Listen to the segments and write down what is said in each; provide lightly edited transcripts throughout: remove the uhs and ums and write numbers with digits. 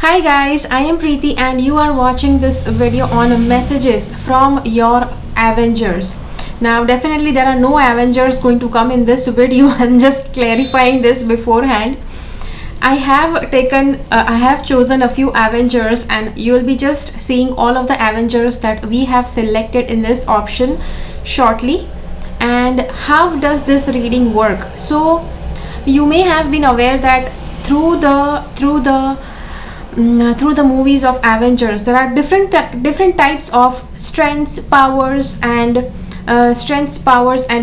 Hi guys, I am Preeti and you are watching this video on messages from your Avengers. Now definitely there are no Avengers going to come in this video. I'm just clarifying this beforehand. I have chosen a few Avengers and you will be just seeing all of the Avengers that we have selected in this option shortly. And how does this reading work? So you may have been aware that through the movies of Avengers there are different types of strengths, powers and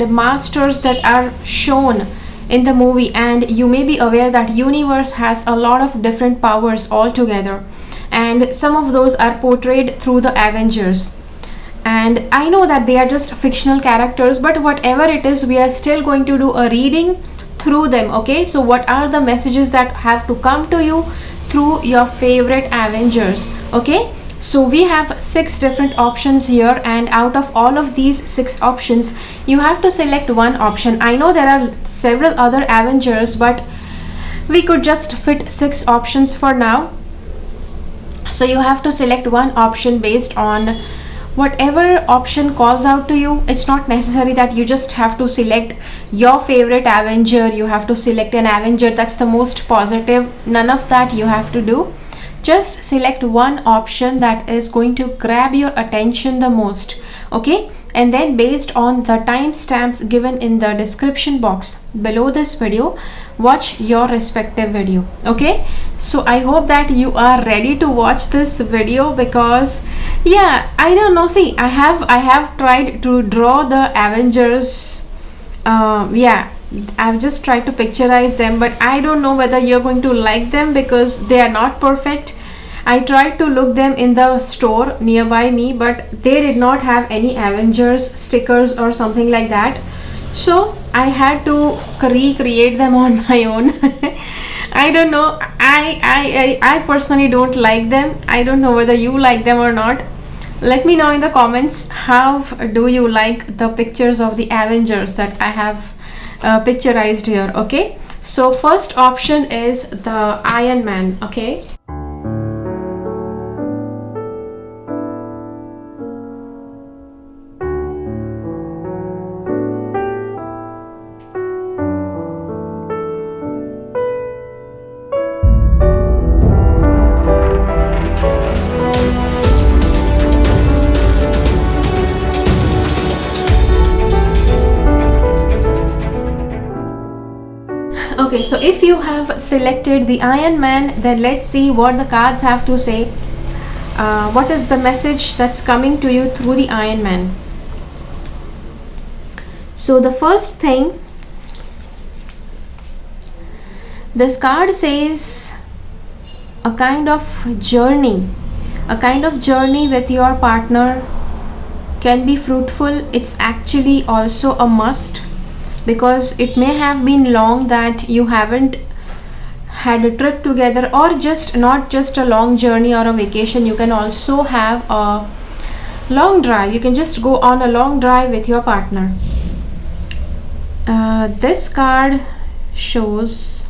masters that are shown in the movie, and you may be aware that universe has a lot of different powers altogether, and some of those are portrayed through the Avengers. And I know that they are just fictional characters, but whatever it is, we are still going to do a reading through them. Okay, so what are the messages that have to come to you through your favorite Avengers? Okay, so we have 6 different options here, and out of all of these 6 options you have to select one option. I know there are several other Avengers, but we could just fit 6 options for now. So you have to select one option based on whatever option calls out to you. It's not necessary that you just have to select your favorite Avenger, you have to select an Avenger that's the most positive. None of that you have to do. Just select one option that is going to grab your attention the most. Okay, and then based on the timestamps given in the description box below this video, watch your respective video. Okay, so I hope that you are ready to watch this video, because yeah, I don't know, see, I have tried to draw the Avengers. I've just tried to picturize them, but I don't know whether you're going to like them because they are not perfect. I tried to look them in the store nearby me, but they did not have any Avengers stickers or something like that, so I had to recreate them on my own. I don't know, I personally don't like them. I don't know whether you like them or not. Let me know in the comments, how do you like the pictures of the Avengers that I have picturized here. Okay, so first option is the Iron Man. Okay, okay, so if you have selected the Iron Man, then let's see what the cards have to say. What is the message that's coming to you through the Iron Man? So the first thing, this card says a kind of journey with your partner can be fruitful. It's actually also a must, because it may have been long that you haven't had a trip together, or just not just a long journey or a vacation. You can also have a long drive. You can just go on a long drive with your partner. This card shows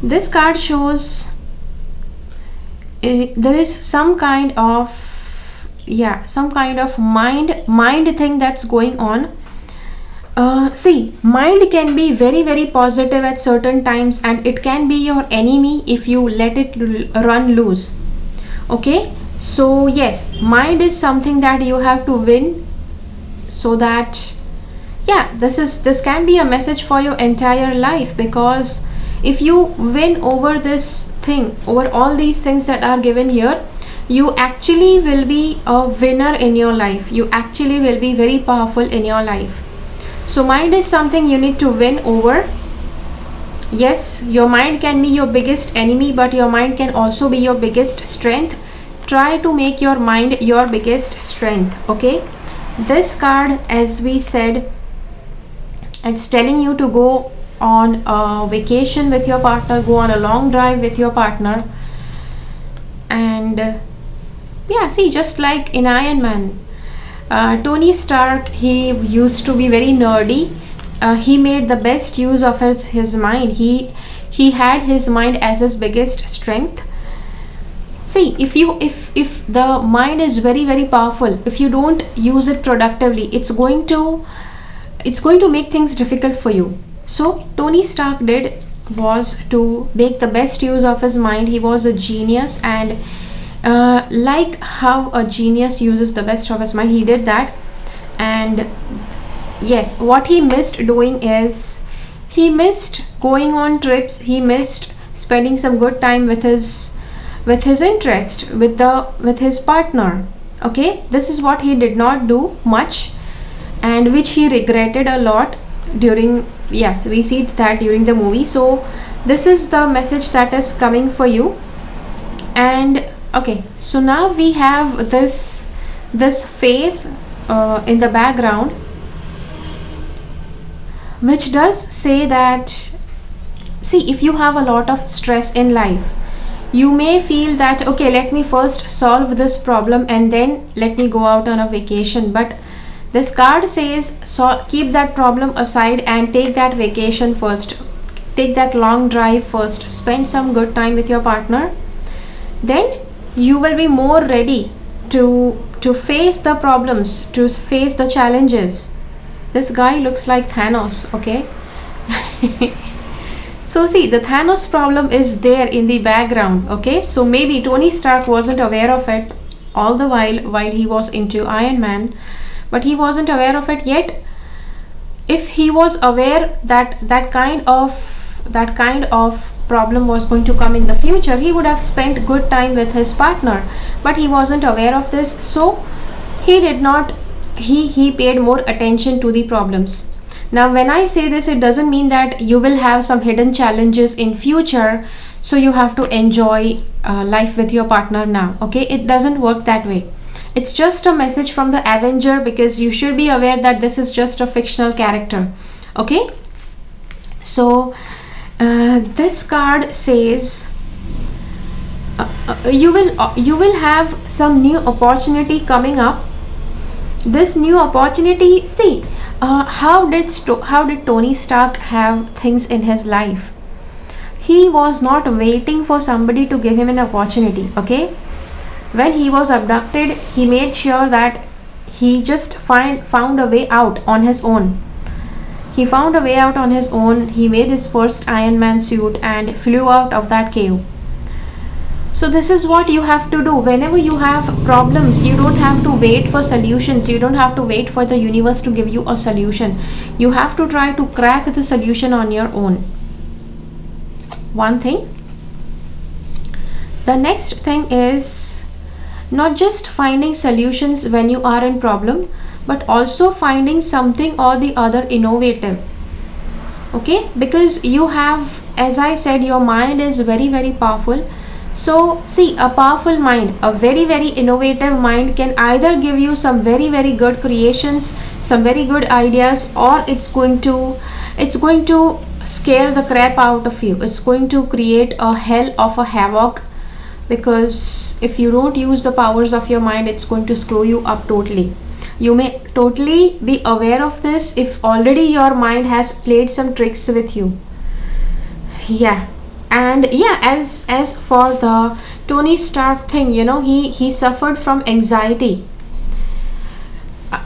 there is some kind of mind thing that's going on. See, mind can be very, very positive at certain times, and it can be your enemy if you let it run loose. Okay, so yes, mind is something that you have to win, so that this can be a message for your entire life, because if you win over this thing, over all these things that are given here, you actually will be a winner in your life. You actually will be very powerful in your life. So mind is something you need to win over. Yes, your mind can be your biggest enemy, but your mind can also be your biggest strength. Try to make your mind your biggest strength. Okay, this card, as we said, it's telling you to go on a vacation with your partner, go on a long drive with your partner. And yeah, see, just like in Iron Man, Tony Stark, he used to be very nerdy. He made the best use of his mind. he had his mind as his biggest strength. See, if the mind is very very powerful, if you don't use it productively, it's going to make things difficult for you. So Tony Stark did was to make the best use of his mind. He was a genius, and like how a genius uses the best of his mind, he did that. And yes, what he missed doing is he missed going on trips, he missed spending some good time with his interest, with his partner. Okay, this is what he did not do much, and which he regretted a lot during, yes, we see that during the movie. So this is the message that is coming for you. And okay, so now we have this face in the background, which does say that, see, if you have a lot of stress in life, you may feel that, okay, let me first solve this problem and then let me go out on a vacation. But this card says, so keep that problem aside and take that vacation first, take that long drive first, spend some good time with your partner, then you will be more ready to face the problems, to face the challenges. This guy looks like Thanos, okay? So see, the Thanos problem is there in the background, okay? So maybe Tony Stark wasn't aware of it all the while he was into Iron Man, but he wasn't aware of it yet. If he was aware that that kind of problem was going to come in the future, he would have spent good time with his partner. But he wasn't aware of this, so he did not, he paid more attention to the problems. Now when I say this, it doesn't mean that you will have some hidden challenges in future, so you have to enjoy life with your partner now, okay? It doesn't work that way. It's just a message from the Avenger, because you should be aware that this is just a fictional character, okay? So this card says you will have some new opportunity coming up. This new opportunity, see, how did Tony Stark have things in his life? He was not waiting for somebody to give him an opportunity, okay? When he was abducted, he made sure that he just found a way out on his own. He found a way out on his own. He made his first Iron Man suit and flew out of that cave. So this is what you have to do. Whenever you have problems, you don't have to wait for solutions. You don't have to wait for the universe to give you a solution. You have to try to crack the solution on your own. One thing. The next thing is not just finding solutions when you are in problem, but also finding something or the other innovative, okay? Because you have, as I said, your mind is very very powerful. So see, a powerful mind, a very very innovative mind, can either give you some very very good creations, some very good ideas, or it's going to scare the crap out of you. It's going to create a hell of a havoc, because if you don't use the powers of your mind, it's going to screw you up totally. You may totally be aware of this if already your mind has played some tricks with you. Yeah. And yeah, as for the Tony Stark thing, you know, he suffered from anxiety.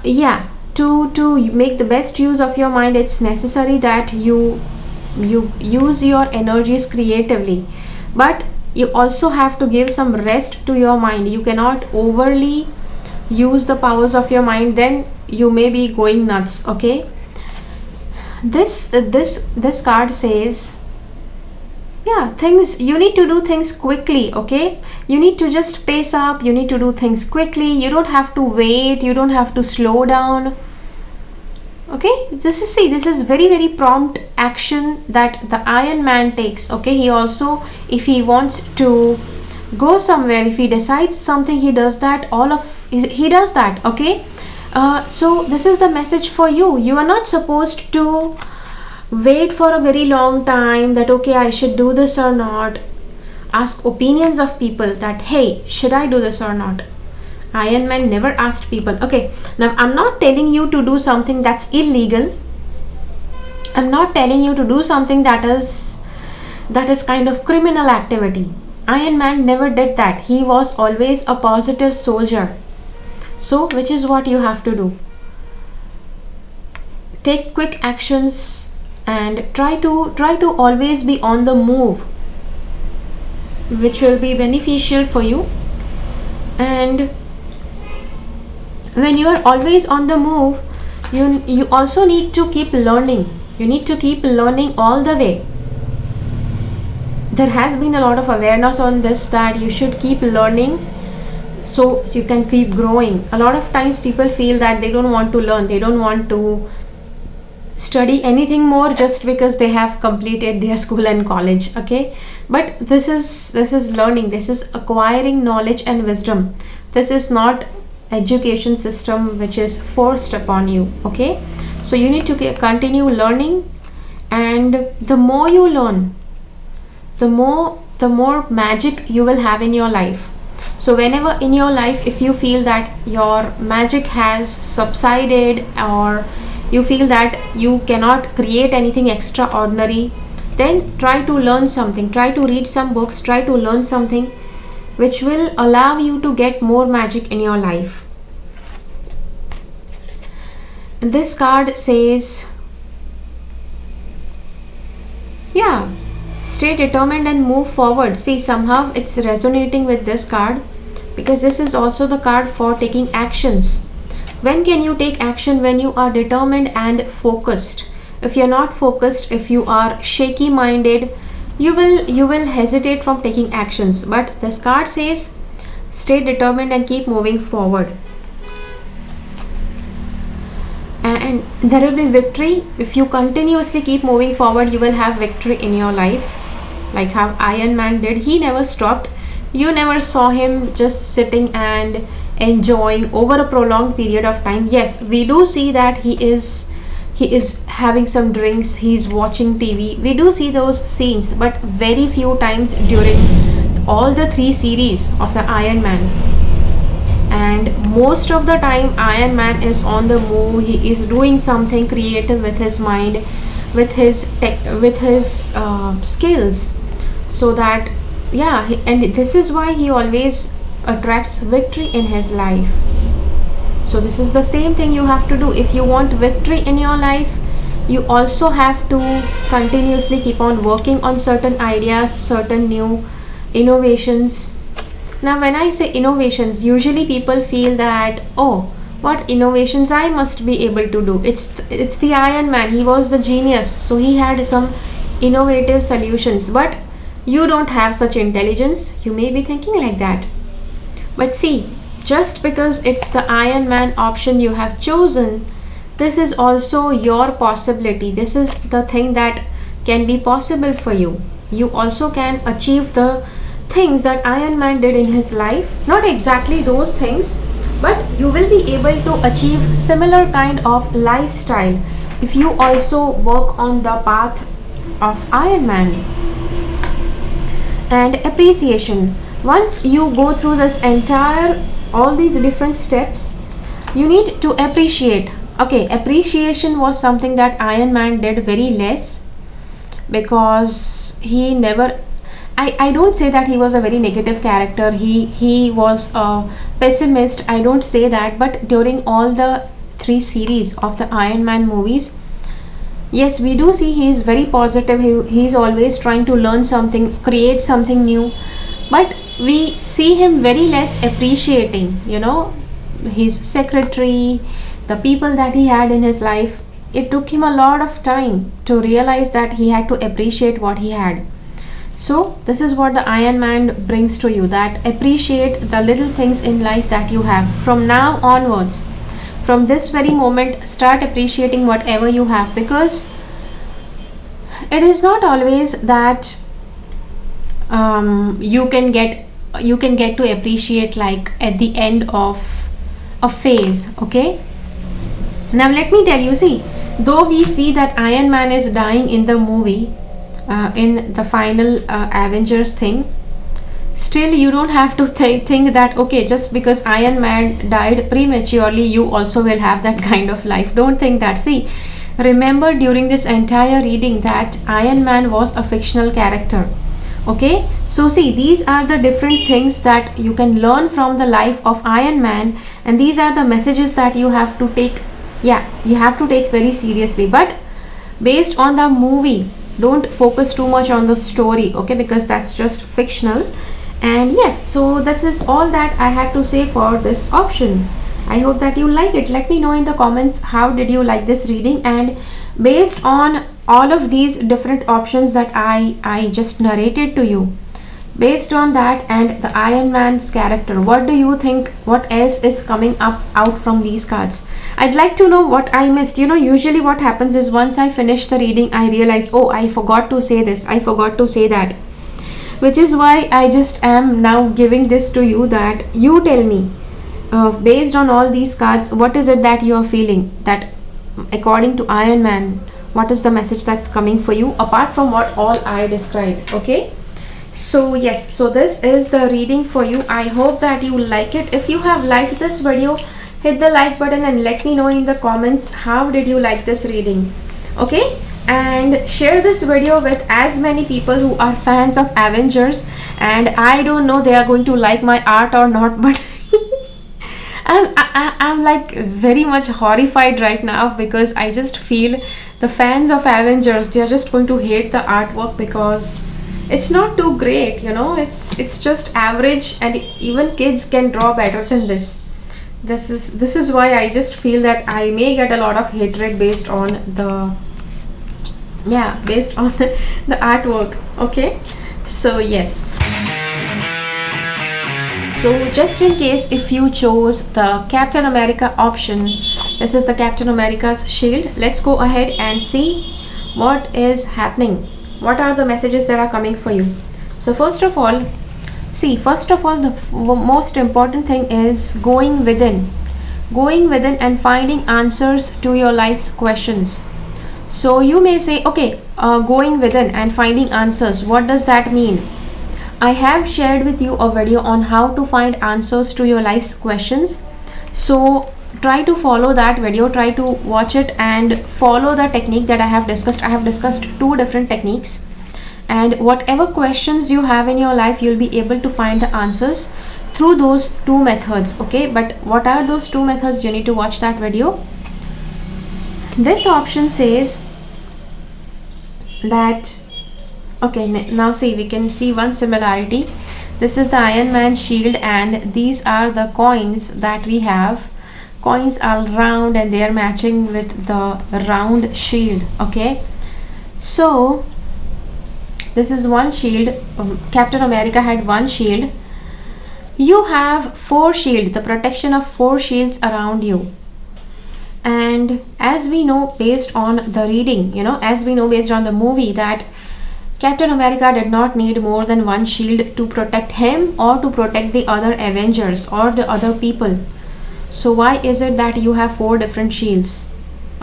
Yeah, to make the best use of your mind, it's necessary that you use your energies creatively, but you also have to give some rest to your mind. You cannot overly use the powers of your mind, then you may be going nuts, okay? This card says, yeah, things, you need to do things quickly, okay? You need to just pace up, you need to do things quickly. You don't have to wait, you don't have to slow down, okay? This is very very prompt action that the Iron Man takes, okay? He also, if he wants to go somewhere, if he decides something, he does that. He does that, okay? So this is the message for you. You are not supposed to wait for a very long time that, okay, I should do this or not. Ask opinions of people that, hey, should I do this or not? Iron Man never asked people. Okay, now I'm not telling you to do something that's illegal. I'm not telling you to do something that is that is kind of criminal activity. Iron Man never did that. He was always a positive soldier. So which is what you have to do: take quick actions and try to always be on the move, which will be beneficial for you. And when you are always on the move, you also need to keep learning. You need to keep learning all the way. There has been a lot of awareness on this, that you should keep learning so you can keep growing. A lot of times people feel that they don't want to learn, they don't want to study anything more just because they have completed their school and college. Okay, but this is learning, this is acquiring knowledge and wisdom. This is not education system which is forced upon you. Okay, so you need to continue learning, and the more you learn, the more magic you will have in your life. So whenever in your life, if you feel that your magic has subsided, or you feel that you cannot create anything extraordinary, then try to learn something, try to read some books, try to learn something which will allow you to get more magic in your life. And this card says, yeah, stay determined and move forward. See, somehow it's resonating with this card, because this is also the card for taking actions. When can you take action? When you are determined and focused. If you're not focused, if you are shaky minded, you will hesitate from taking actions. But this card says, stay determined and keep moving forward, and there will be victory. If you continuously keep moving forward, you will have victory in your life, like how Iron Man did. He never stopped. You never saw him just sitting and enjoying over a prolonged period of time. Yes, we do see that he is having some drinks, he's watching TV. We do see those scenes, but very few times during all the 3 series of the Iron Man. And most of the time Iron Man is on the move. He is doing something creative with his mind, with his skills. So that, yeah, and this is why he always attracts victory in his life. So this is the same thing you have to do. If you want victory in your life, you also have to continuously keep on working on certain ideas, certain new innovations. Now when I say innovations, usually people feel that, oh, what innovations I must be able to do. It's the Iron Man, he was the genius, so he had some innovative solutions. But you don't have such intelligence. You may be thinking like that. But see, just because it's the Iron Man option you have chosen, this is also your possibility. This is the thing that can be possible for you. You also can achieve the things that Iron Man did in his life. Not exactly those things, but you will be able to achieve similar kind of lifestyle if you also work on the path of Iron Man. And appreciation. Once you go through this entire, all these different steps, you need to appreciate. Okay, appreciation was something that Iron Man did very less, because he never, I don't say that he was a very negative character. He was a pessimist. I don't say that. But during all the 3 series of the Iron Man movies, yes, we do see he is very positive. He's always trying to learn something, create something new. But we see him very less appreciating, his secretary, the people that he had in his life. It took him a lot of time to realize that he had to appreciate what he had. So this is what the Iron Man brings to you, that appreciate the little things in life that you have. From now onwards, from this very moment, start appreciating whatever you have, because it is not always that you can get to appreciate like at the end of a phase. Okay, now let me tell you, see, though we see that Iron Man is dying in the movie, in the final Avengers thing, still you don't have to think that, okay, just because Iron Man died prematurely, you also will have that kind of life. Don't think that. See, remember during this entire reading that Iron Man was a fictional character. Okay, so see, these are the different things that you can learn from the life of Iron Man, and these are the messages that you have to take, yeah, you have to take very seriously. But based on the movie, don't focus too much on the story, okay, because that's just fictional. And yes, so this is all that I had to say for this option. I hope that you like it. Let me know in the comments how did you like this reading, and based on all of these different options that I just narrated to you, based on that and the Iron Man's character, what do you think, what else is coming up out from these cards? I'd like to know what I missed. You know, usually what happens is once I finish the reading, I realize, oh, I forgot to say this, I forgot to say that, which is why I just am now giving this to you, that you tell me, based on all these cards, what is it that you are feeling, that according to Iron Man, what is the message that's coming for you apart from what all I described. Okay, so yes, so this is the reading for you. I hope that you like it. If you have liked this video, hit the like button and let me know in the comments how did you like this reading. Okay, and share this video with as many people who are fans of Avengers, and I don't know they are going to like my art or not, but I'm like very much horrified right now, because I just feel the fans of Avengers, they are just going to hate the artwork because it's not too great, you know, it's just average, and even kids can draw better than this. This is why I just feel that I may get a lot of hatred based on the, yeah, based on the artwork. Okay, so yes. So just in case if you chose the Captain America option, this is the Captain America's shield. Let's go ahead and see what is happening. What are the messages that are coming for you? So first of all, see, first of all, the most important thing is going within and finding answers to your life's questions. So you may say, okay, going within and finding answers, what does that mean? I have shared with you a video on how to find answers to your life's questions. So try to follow that video, try to watch it and follow the technique that I have discussed. I have discussed 2 different techniques, and whatever questions you have in your life, you'll be able to find the answers through those 2 methods. Okay, but what are those 2 methods? You need to watch that video. This option says that, okay, now see, we can see one similarity. This is the Iron Man shield, and these are the coins that we have. Coins are round and they are matching with the round shield. Okay, so this is one shield. Captain America had 1 shield. You have 4 shield, the protection of 4 shields around you. And as we know based on the reading, you know, as we know based on the movie, that Captain America did not need more than 1 shield to protect him or to protect the other Avengers or the other people. So why is it that you have 4 different shields?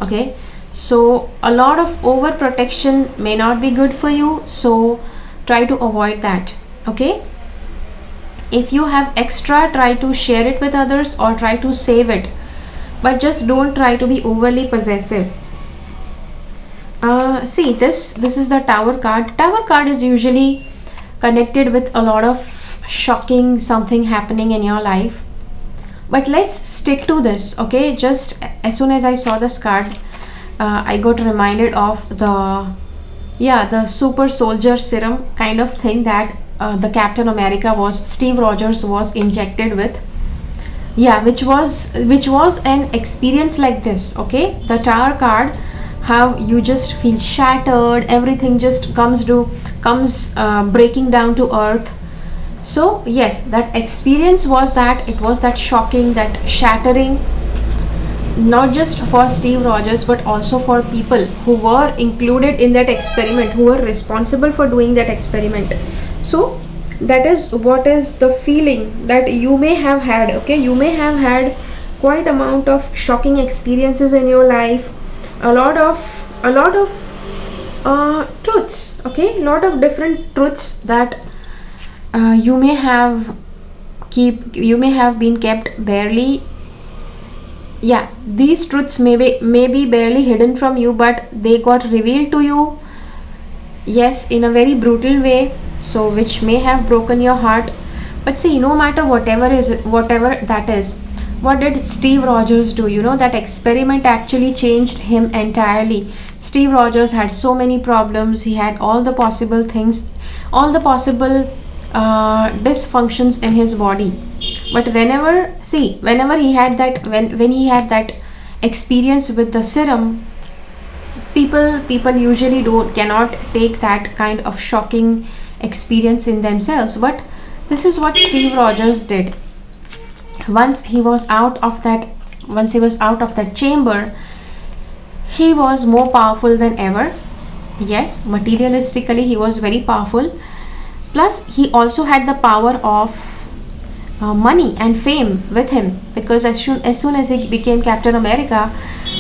Okay, so a lot of overprotection may not be good for you, so try to avoid that. Okay, if you have extra, try to share it with others or try to save it, but just don't try to be overly possessive. See, this is the Tower card. Tower card is usually connected with a lot of shocking something happening in your life, but let's stick to this. Okay, just as soon as I saw this card, I got reminded of the super soldier serum kind of thing that the Captain America Steve Rogers was injected with. Yeah, which was an experience like this. Okay, the Tower card, how you just feel shattered, everything just comes breaking down to earth. So yes, that experience was that, it was that shocking, that shattering, not just for Steve Rogers but also for people who were included in that experiment, who were responsible for doing that experiment. So that is what is the feeling that you may have had. Okay, you may have had quite amount of shocking experiences in your life, a lot of truths. Okay, a lot of different truths that you may have been kept barely Yeah, these truths may be barely hidden from you, but they got revealed to you, yes, in a very brutal way, so which may have broken your heart. But see, no matter whatever that is, what did Steve Rogers do? You know, that experiment actually changed him entirely. Steve Rogers had so many problems, he had all the possible things, all the possible dysfunctions in his body. But whenever he had that, when he had that experience with the serum, people usually don't cannot take that kind of shocking experience in themselves. But this is what Steve Rogers did. Once he was out of that chamber, he was more powerful than ever. Yes, materialistically he was very powerful, plus he also had the power of money and fame with him, because as soon as he became Captain America,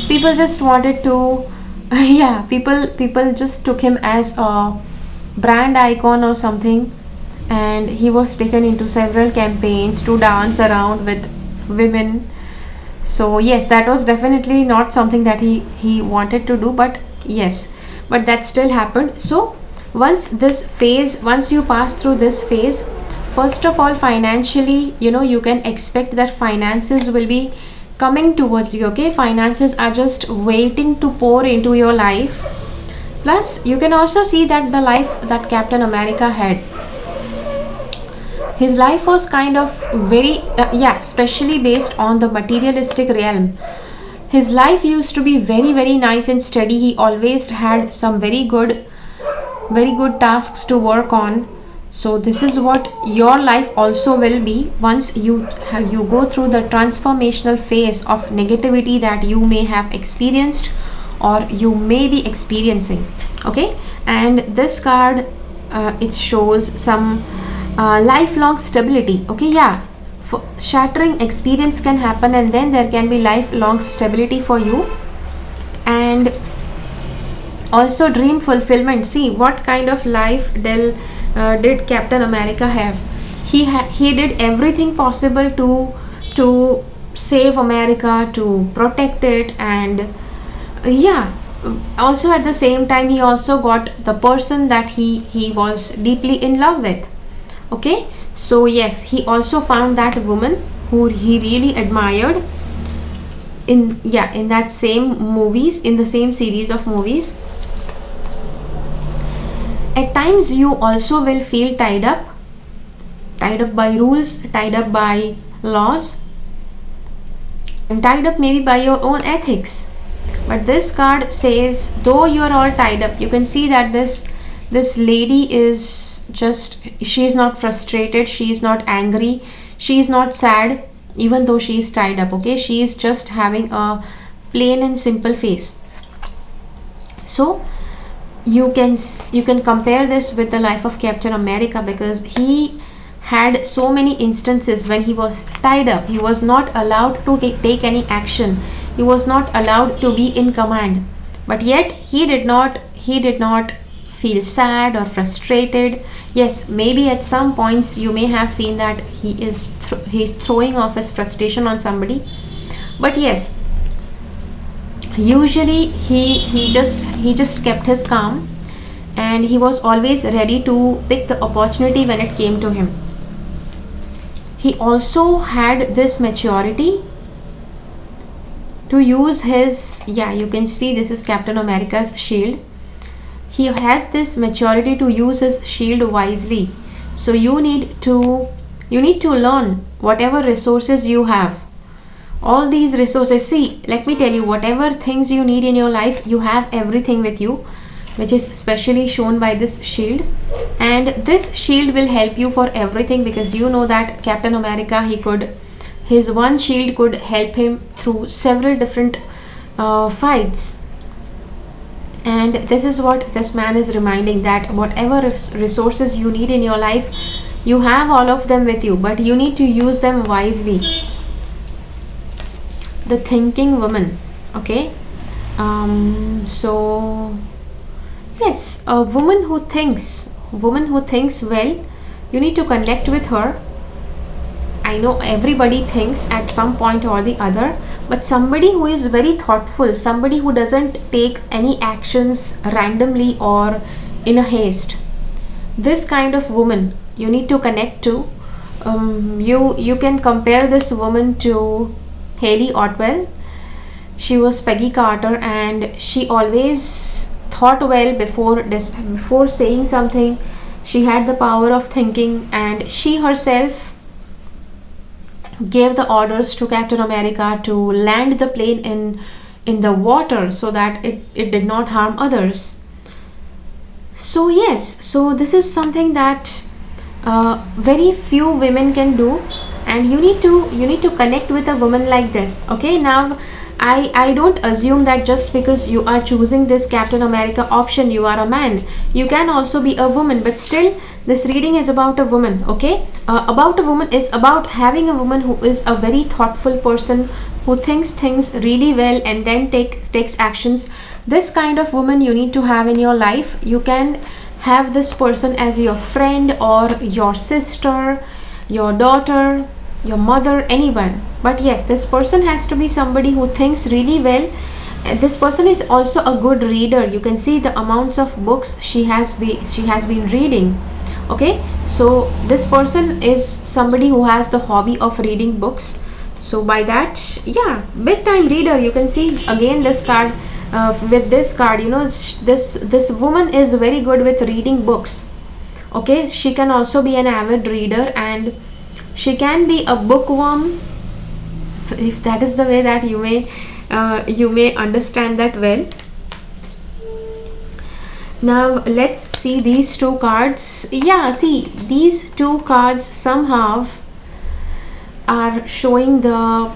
people just wanted to yeah, people just took him as a brand icon or something, and he was taken into several campaigns to dance around with women. So yes, that was definitely not something that he wanted to do, but yes, but that still happened. So once you pass through this phase, first of all, financially, you can expect that finances will be coming towards you. Okay, finances are just waiting to pour into your life. Plus you can also see that the life that Captain America had, his life was kind of very yeah, especially based on the materialistic realm. His life used to be very very nice and steady. He always had some very good tasks to work on. So this is what your life also will be once you go through the transformational phase of negativity that you may have experienced or you may be experiencing. Okay, and this card, it shows some lifelong stability. Okay, yeah, shattering experience can happen, and then there can be lifelong stability for you. And also dream fulfillment. See what kind of life did Captain America have. He did everything possible to save America, to protect it, and yeah, also at the same time he also got the person that he was deeply in love with. Okay, so yes, he also found that woman who he really admired in that same movies, in the same series of movies. At times you also will feel tied up by rules, tied up by laws, and tied up maybe by your own ethics. But this card says, though you are all tied up, you can see that this lady is just, she is not frustrated, she is not angry, she is not sad, even though she is tied up. Okay, she is just having a plain and simple face. So you can compare this with the life of Captain America, because he had so many instances when he was tied up. He was not allowed to take any action, he was not allowed to be in command, but yet he did not feel sad or frustrated. Yes, maybe at some points you may have seen that he's throwing off his frustration on somebody, but yes, usually he just kept his calm, and he was always ready to pick the opportunity when it came to him. He also had this maturity to use his, yeah, you can see this is Captain America's shield. He has this maturity to use his shield wisely. So you need to learn whatever resources you have, all these resources. See, let me tell you, whatever things you need in your life, you have everything with you, which is specially shown by this shield. And this shield will help you for everything, because you know that Captain America, his one shield could help him through several different fights. And this is what this man is reminding, that whatever resources you need in your life, you have all of them with you, but you need to use them wisely. The thinking woman. Okay, so yes, a woman who thinks well, you need to connect with her, I know everybody thinks at some point or the other, but somebody who is very thoughtful, somebody who doesn't take any actions randomly or in a haste, this kind of woman you need to connect to. You can compare this woman to Haley Otwell. She was Peggy Carter, and she always thought well before saying something. She had the power of thinking, and she herself gave the orders to Captain America to land the plane in the water so that it did not harm others. So yes, so this is something that very few women can do, and you need to connect with a woman like this. Okay, now I don't assume that just because you are choosing this Captain America option you are a man. You can also be a woman, but still this reading is about a woman. Okay, about a woman is about having a woman who is a very thoughtful person, who thinks things really well and then takes actions. This kind of woman you need to have in your life. You can have this person as your friend or your sister, your daughter, your mother, anyone. But yes, this person has to be somebody who thinks really well. This person is also a good reader. You can see the amounts of books she has been reading. Okay, so this person is somebody who has the hobby of reading books. So by that, yeah, big time reader. You can see again this card. With this card, this woman is very good with reading books. Okay, she can also be an avid reader, and she can be a bookworm, if that is the way that you may understand that well. Now let's see these two cards. Yeah, see, these two cards somehow are showing the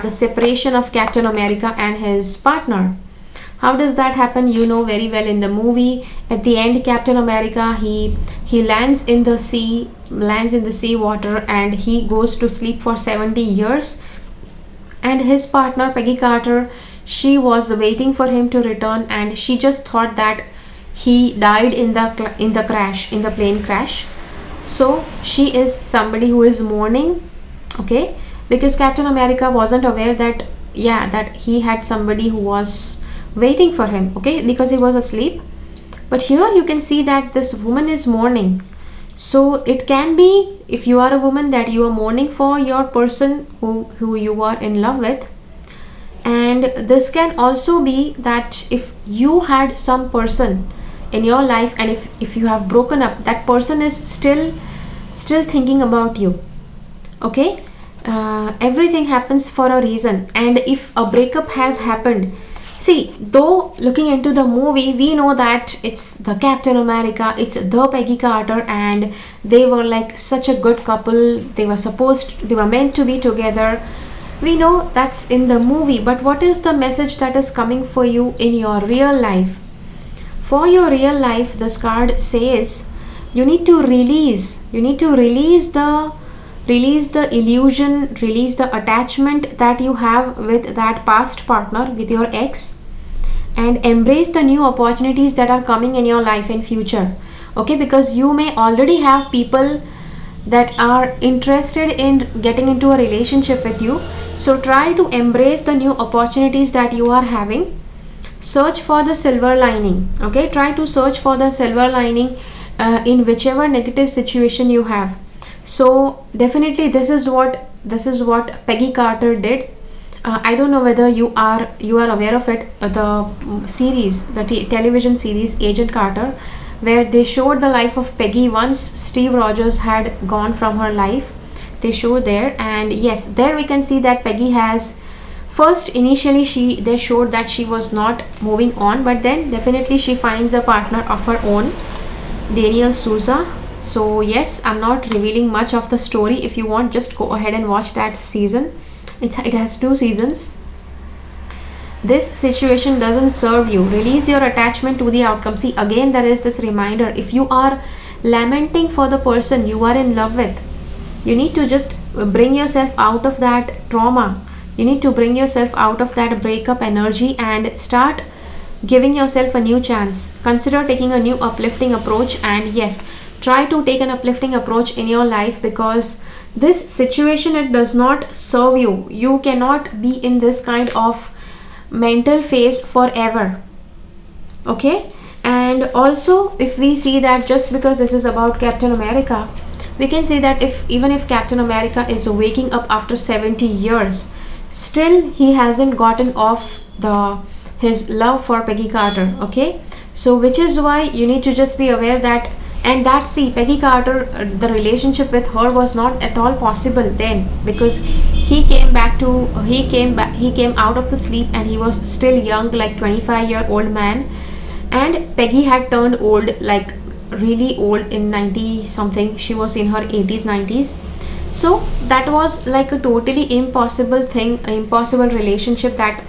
separation of Captain America and his partner. How does that happen? You know very well. In the movie, at the end, Captain America, he lands in the sea water, and he goes to sleep for 70 years, and his partner Peggy Carter, she was waiting for him to return, and she just thought that he died in the plane crash. So she is somebody who is mourning. Okay, because Captain America wasn't aware that he had somebody who was waiting for him. Okay, because he was asleep. But here you can see that this woman is mourning. So it can be, if you are a woman, that you are mourning for your person who you are in love with. And this can also be that if you had some person in your life, and if you have broken up, that person is still thinking about you. Okay, everything happens for a reason. And if a breakup has happened, see, though looking into the movie, we know that it's the Captain America, it's the Peggy Carter, and they were like such a good couple. They were meant to be together. We know that's in the movie, but what is the message that is coming for you in your real life? For your real life, this card says you need to release the illusion, release the attachment that you have with that past partner, with your ex, and embrace the new opportunities that are coming in your life in future. Okay, because you may already have people that are interested in getting into a relationship with you. So try to embrace the new opportunities that you are having. Search for the silver lining. Okay, try to search for the silver lining in whichever negative situation you have. So definitely this is what Peggy Carter did. I don't know whether you are aware of it, the series, the television series Agent Carter, where they showed the life of Peggy once Steve Rogers had gone from her life. They show there, and yes, there we can see that Peggy has first, initially they showed that she was not moving on, but then definitely she finds a partner of her own, Daniel Souza. So yes, I'm not revealing much of the story. If you want, just go ahead and watch that season. It has 2 seasons. This situation doesn't serve you. Release your attachment to the outcome. See, again there is this reminder. If you are lamenting for the person you are in love with, you need to just bring yourself out of that trauma. You need to bring yourself out of that breakup energy and start giving yourself a new chance. Consider taking a new uplifting approach, and yes, try to take an uplifting approach in your life, because this situation, it does not serve you. You cannot be in this kind of mental phase forever. Okay. And also, if we see that, just because this is about Captain America, we can say that even if Captain America is waking up after 70 years, still he hasn't gotten off his love for Peggy Carter. Okay. So which is why you need to just be aware that, and that, see, Peggy Carter, the relationship with her was not at all possible then, because he came out of the sleep and he was still young, like 25-year-old man, and Peggy had turned old, like really old, in 90 something. She was in her 80s, 90s. So that was like a totally impossible thing, an impossible relationship that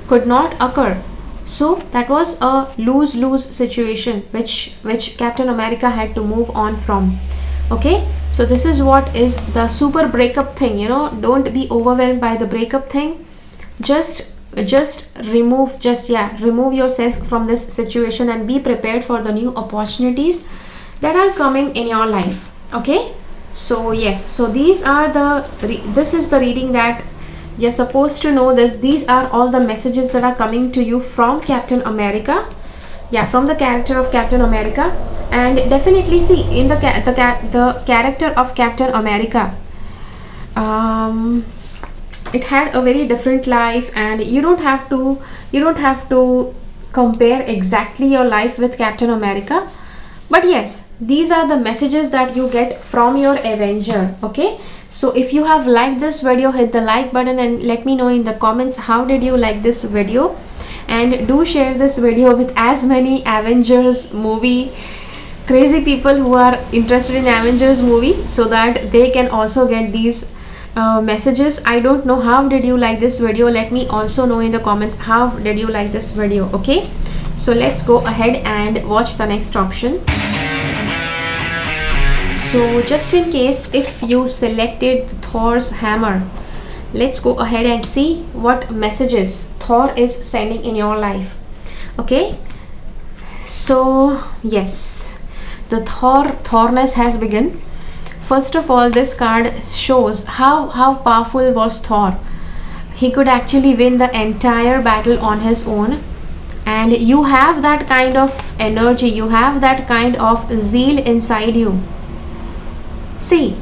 could not occur. So that was a lose-lose situation which Captain America had to move on from. Okay. So this is what is the super breakup thing. Don't be overwhelmed by the breakup thing. Just remove yourself from this situation and be prepared for the new opportunities that are coming in your life. Okay. So yes, so this is the reading that you're supposed to know. These are all the messages that are coming to you from Captain America. From the character of Captain America. And definitely, see, in the character of Captain America, it had a very different life, and you don't have to compare exactly your life with Captain America. But yes, these are the messages that you get from your Avenger. Okay. So if you have liked this video, hit the like button and let me know in the comments how did you like this video, and do share this video with as many Avengers movie crazy people who are interested in Avengers movie, so that they can also get these messages. I don't know how did you like this video. Let me also know in the comments how did you like this video. Okay. So let's go ahead and watch the next option. So just in case if you selected Thor's hammer, let's go ahead and see what messages Thor is sending in your life. Okay. So yes, the Thorness has begun. First of all, this card shows how powerful was Thor. He could actually win the entire battle on his own, and you have that kind of energy, you have that kind of zeal inside you. See,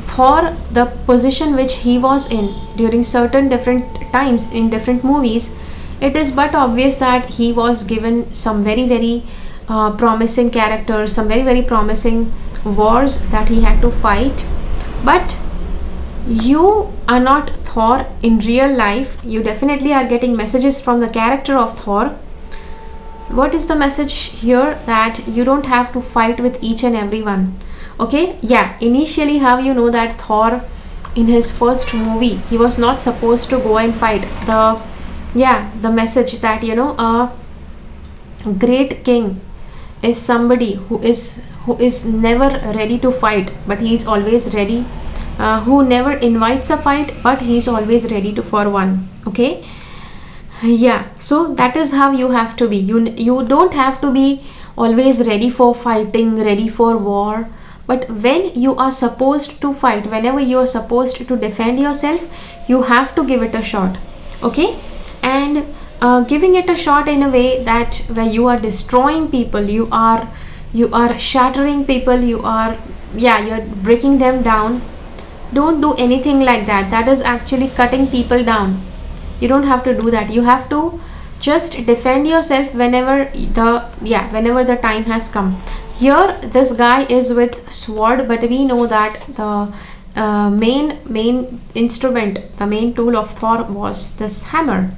Thor, the position which he was in during certain different times in different movies, it is but obvious that he was given some very promising characters, some very promising wars that he had to fight. But you are not Thor in real life. You definitely are getting messages from the character of Thor. What is the message here? That you don't have to fight with each and everyone. Okay. Initially, how you know that Thor in his first movie, he was not supposed to go and fight. The message that a great king is somebody who is never ready to fight, but he is always ready, who never invites a fight, but he is always ready for one. Okay. So that is how you have to be. You don't have to be always ready for fighting, ready for war. But when you are supposed to fight, whenever you are supposed to defend yourself, you have to give it a shot. Okay. And giving it a shot in a way that where you are destroying people, you are shattering people, you're breaking them down. Don't do anything like that. That is actually cutting people down. You don't have to do that. You have to just defend yourself whenever the time has come. Here this guy is with sword, but we know that the main instrument, the main tool of Thor was this hammer.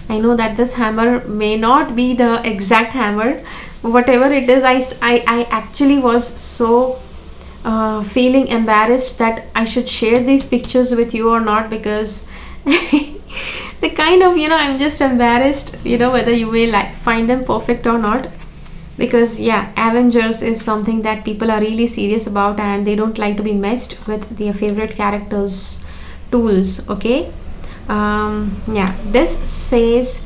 I know that this hammer may not be the exact hammer, whatever it is. I actually was so feeling embarrassed that I should share these pictures with you or not, because the kind of I'm just embarrassed whether you will find them perfect or not, because Avengers is something that people are really serious about, and they don't like to be messed with their favorite characters tools. Okay. This says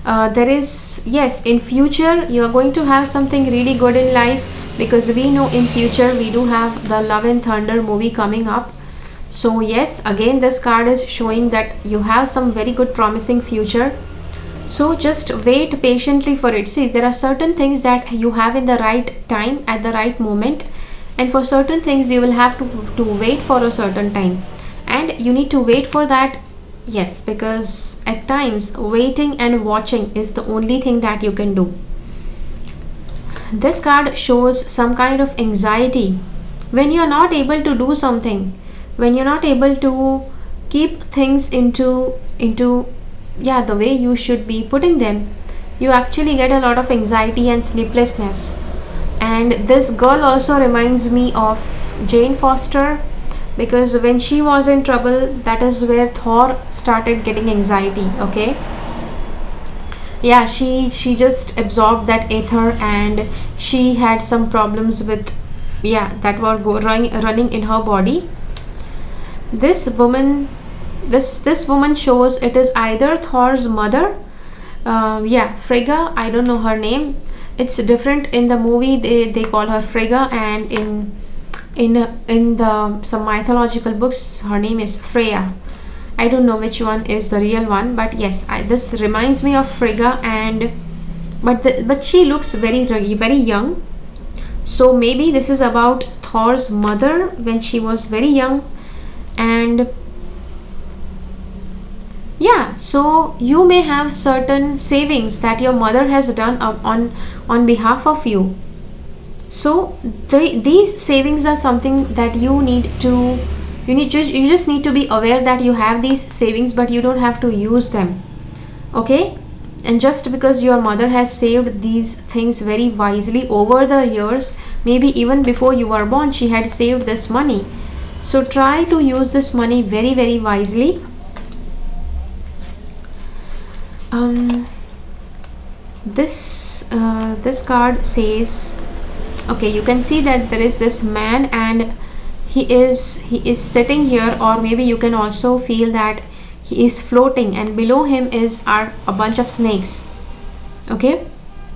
there is, yes, in future you are going to have something really good in life, because we know in future we do have the Love and Thunder movie coming up. So yes, again this card is showing that you have some very good promising future. So just wait patiently for it. See, there are certain things that you have in the right time at the right moment, and for certain things you will have to wait for a certain time, and you need to wait for that. Yes, because at times waiting and watching is the only thing that you can do. This card shows some kind of anxiety when you're not able to do something, when you're not able to keep things into yeah, the way you should be putting them. You actually get a lot of anxiety and sleeplessness. And this girl also reminds me of Jane Foster, because when she was in trouble, that is where Thor started getting anxiety. Okay, yeah, she just absorbed that ether, and she had some problems with, yeah, that were running in her body. This woman, this woman shows it is either Thor's mother, yeah, Frigga, I don't know her name. It's different in the movie, they call her Frigga, and in the some mythological books her name is Freya. I don't know which one is the real one, but yes, this reminds me of Frigga. And but she looks very young, so maybe this is about Thor's mother when she was very young. And yeah, so you may have certain savings that your mother has done on behalf of you. So these savings are something that you just need to be aware that you have these savings, but you don't have to use them. Okay, and just because your mother has saved these things very wisely over the years, maybe even before you were born she had saved this money, so try to use this money very wisely. This card says, okay, you can see that there is this man, and he is sitting here, or maybe you can also feel that he is floating, and below him are a bunch of snakes. Okay,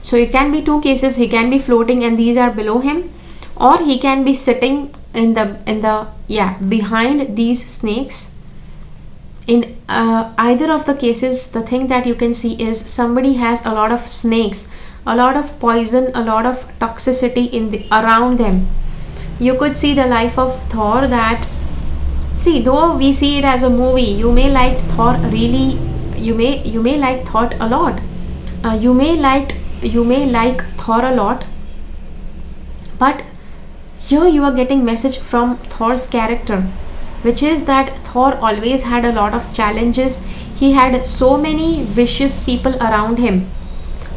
so it can be two cases: he can be floating and these are below him, or he can be sitting in the yeah, behind these snakes. In either of the cases, the thing that you can see is somebody has a lot of snakes, a lot of poison, a lot of toxicity around them. You could see the life of Thor, that, see, though we see it as a movie, you may like Thor really, you may like Thor a lot, you may like Thor a lot, but here you are getting message from Thor's character, which is that Thor always had a lot of challenges. He had so many vicious people around him,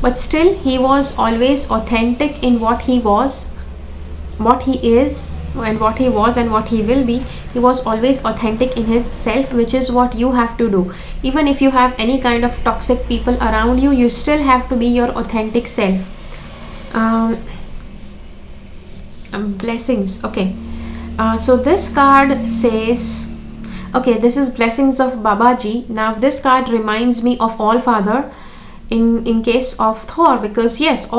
but still he was always authentic in what he was, what he is, and what he was and what he will be. He was always authentic in his self, which is what you have to do. Even if you have any kind of toxic people around you, you still have to be your authentic self. Blessings. Okay, so this card says, okay, this is blessings of Babaji. Now this card reminds me of All Father in case of Thor, because yes,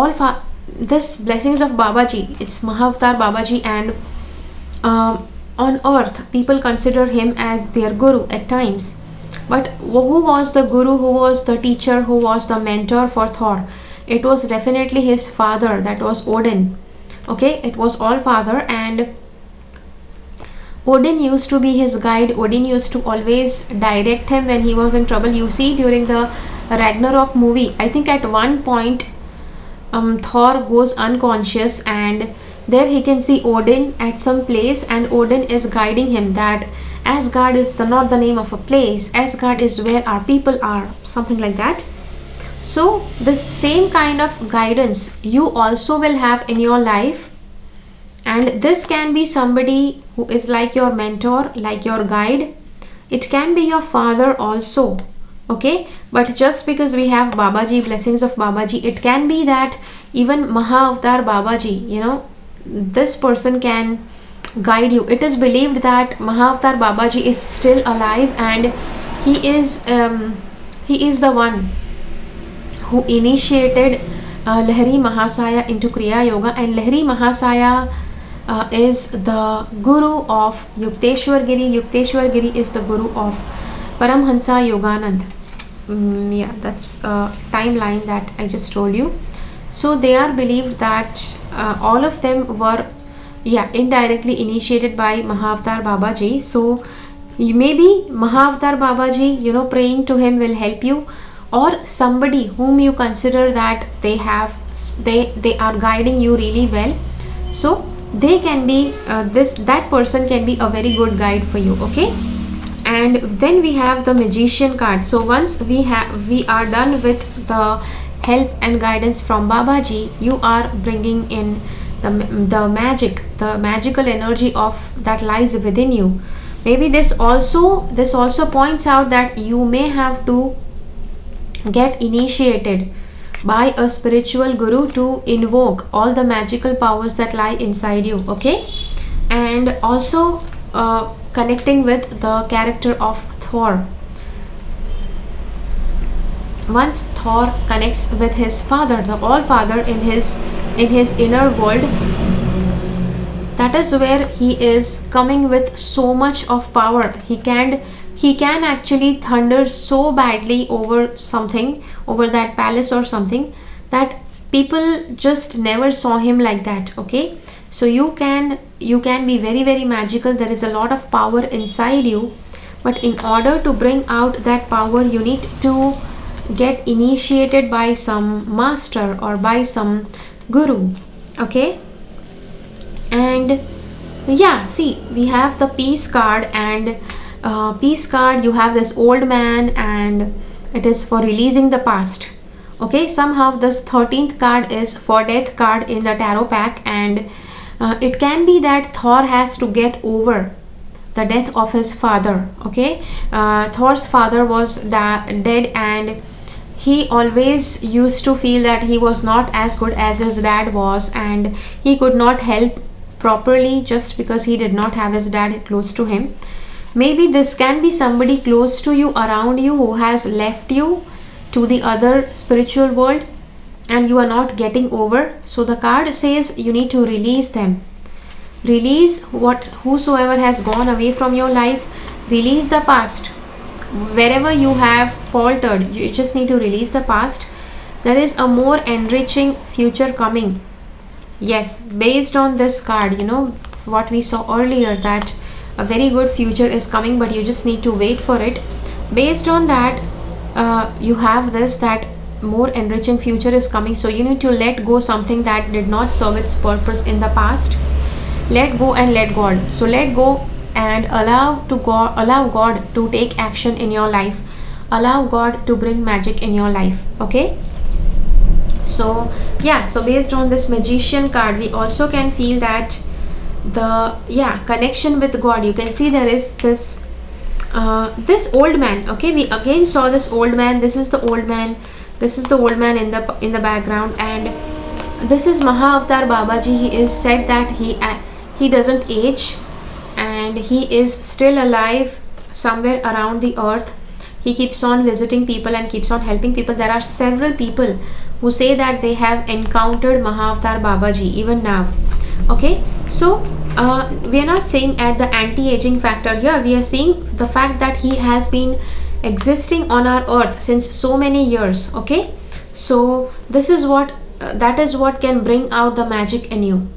this blessings of Babaji, it's Mahavatar Babaji, and on earth people consider him as their guru at times. But who was the guru, who was the teacher, who was the mentor for Thor? It was definitely his father, that was Odin. Okay, it was All Father, and Odin used to be his guide. Odin used to always direct him when he was in trouble. You see, during the Ragnarok movie, I think at one point Thor goes unconscious, and there he can see Odin at some place, and Odin is guiding him that Asgard is not the name of a place, Asgard is where our people are, something like that. So this same kind of guidance you also will have in your life, and this can be somebody who is like your mentor, like your guide. It can be your father also. Okay, but just because we have Babaji, blessings of Babaji, it can be that even Mahavatar Babaji, you know, this person can guide you. It is believed that Mahavatar Babaji is still alive, and he is the one who initiated Lahiri Mahasaya into Kriya Yoga, and Lahiri Mahasaya is the guru of Yukteswar Giri. Yukteswar Giri is the guru of Paramhansa Yoganand. Yeah, that's a timeline that I just told you. So they are believed that all of them were, yeah, indirectly initiated by Mahavatar Babaji. So maybe Mahavatar Babaji, praying to him will help you, or somebody whom you consider that they are guiding you really well. So they can be that person can be a very good guide for you. Okay. And then we have the magician card. So once we are done with the help and guidance from Babaji, you are bringing in the magical energy of that lies within you. Maybe this also points out that you may have to get initiated by a spiritual guru to invoke all the magical powers that lie inside you. Okay. And also connecting with the character of Thor. Once Thor connects with his father, the All Father, in his inner world, that is where he is coming with so much of power. He can actually thunder so badly over something, over that palace or something, that people just never saw him like that. Okay. So you can be very, very magical. There is a lot of power inside you, but in order to bring out that power, you need to get initiated by some master or by some guru. Okay. And yeah, see, we have the peace card, and peace card, you have this old man, and it is for releasing the past. Okay. Somehow this 13th card is for death card in the tarot pack, and it can be that Thor has to get over the death of his father. Okay. Thor's father was dead, and he always used to feel that he was not as good as his dad was, and he could not help properly just because he did not have his dad close to him. Maybe this can be somebody close to you, around you, who has left you to the other spiritual world, and you are not getting over. So the card says you need to release them. Release whosoever has gone away from your life. Release the past. Wherever you have faltered, you just need to release the past. There is a more enriching future coming. Yes, based on this card, what we saw earlier, that a very good future is coming, but you just need to wait for it. Based on that, you have this, that more enriching future is coming. So you need to let go something that did not serve its purpose in the past. Let go and let God. So let go and allow God to take action in your life. Allow God to bring magic in your life. Okay. So yeah, so based on this magician card, we also can feel that the connection with God. You can see there is this old man. Okay, we again saw this old man. This is the old man. This is the old man in the background, and this is Mahavatar Babaji. He is said that he doesn't age, and he is still alive somewhere around the earth. He keeps on visiting people and keeps on helping people. There are several people who say that they have encountered Mahavatar Babaji even now. Okay, so we are not saying at the anti-aging factor here. We are seeing the fact that he has been existing on our earth since so many years. Okay, so this is what that is what can bring out the magic in you.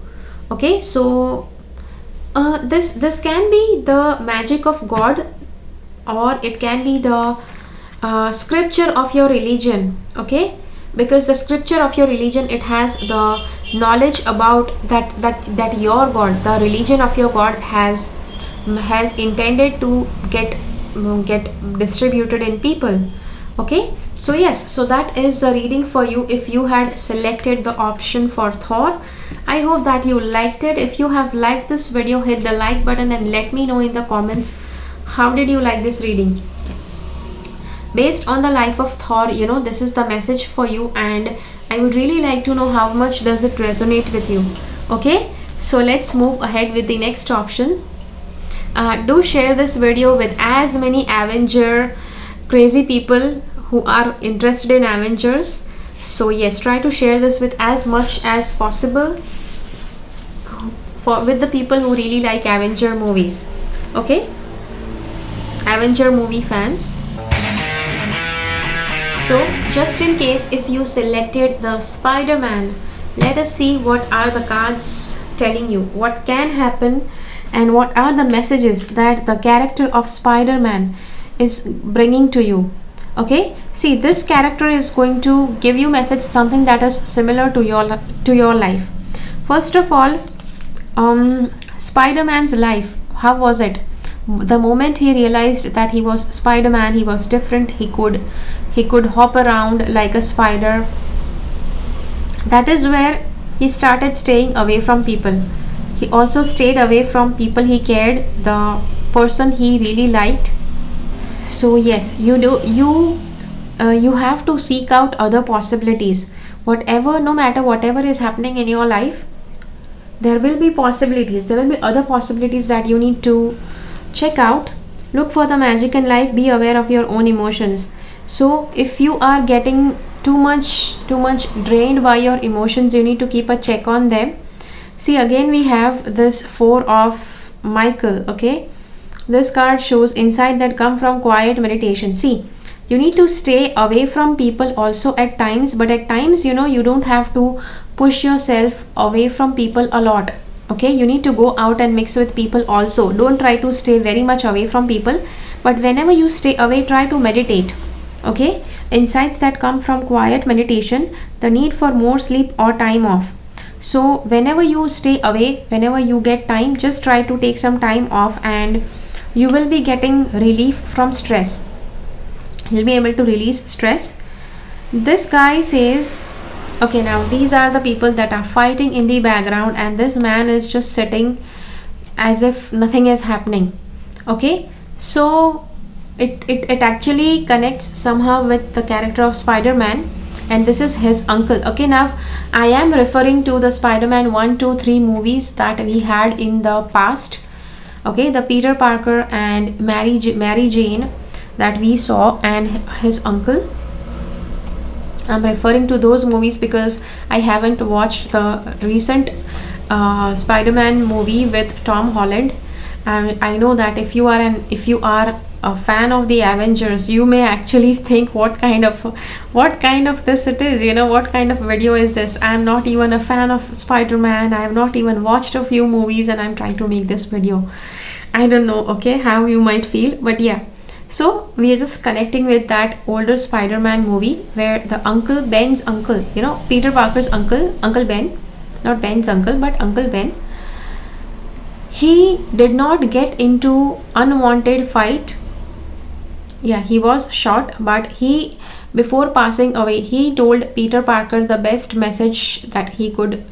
Okay, so this can be the magic of God, or it can be the scripture of your religion. Okay, because the scripture of your religion, it has the knowledge about that your God, the religion of your God has intended to get distributed in people. Okay, so yes, so that is the reading for you if you had selected the option for Thor. I hope that you liked it. If you have liked this video, hit the like button and let me know in the comments how did you like this reading. Based on the life of Thor, this is the message for you, and I would really like to know how much does it resonate with you. Okay, so let's move ahead with the next option. Do share this video with as many Avenger crazy people who are interested in Avengers. So yes, try to share this with as much as possible. for with the people who really like Avenger movies. Okay, Avenger movie fans. So just in case if you selected the Spider-Man, let us see what are the cards telling you, what can happen, and what are the messages that the character of Spider-Man is bringing to you. Okay, see, this character is going to give you message, something that is similar to your life. First of all, Spider-Man's life, how was it? The moment he realized that he was Spider-Man, he was different. He could hop around like a spider. That is where he started staying away from people. He also stayed away from people he cared, the person he really liked. So yes, you have to seek out other possibilities. Whatever, no matter whatever is happening in your life, there will be possibilities. There will be other possibilities that you need to check out. Look for the magic in life. Be aware of your own emotions. So if you are getting too much drained by your emotions, you need to keep a check on them. See, again we have this Four of Michael. Okay, this card shows insight that come from quiet meditation. See, you need to stay away from people also at times, but at times, you don't have to push yourself away from people a lot. Okay, you need to go out and mix with people also. Don't try to stay very much away from people, but whenever you stay away, try to meditate. Okay, insights that come from quiet meditation, the need for more sleep or time off. So whenever you stay away, whenever you get time, just try to take some time off, and you will be getting relief from stress. You'll be able to release stress. This guy says, okay, now these are the people that are fighting in the background, and this man is just sitting as if nothing is happening. Okay, so it actually connects somehow with the character of Spider-Man, and this is his uncle. Okay, now I am referring to the Spider-Man 1, 2, 3 movies that we had in the past. Okay, the Peter Parker and Mary Jane that we saw, and his uncle. I'm referring to those movies because I haven't watched the recent Spider-Man movie with Tom Holland. And I know that if you are a fan of the Avengers, you may actually think what kind of this it is, what kind of video is this. I'm not even a fan of Spider-Man. I have not even watched a few movies, and I'm trying to make this video. I don't know, okay, how you might feel, but yeah. So we are just connecting with that older Spider-Man movie where the uncle, Ben's uncle, Peter Parker's uncle, Uncle Ben, not Ben's uncle, but Uncle Ben, he did not get into unwanted fight. Yeah, he was shot, but before passing away, he told Peter Parker the best message that he could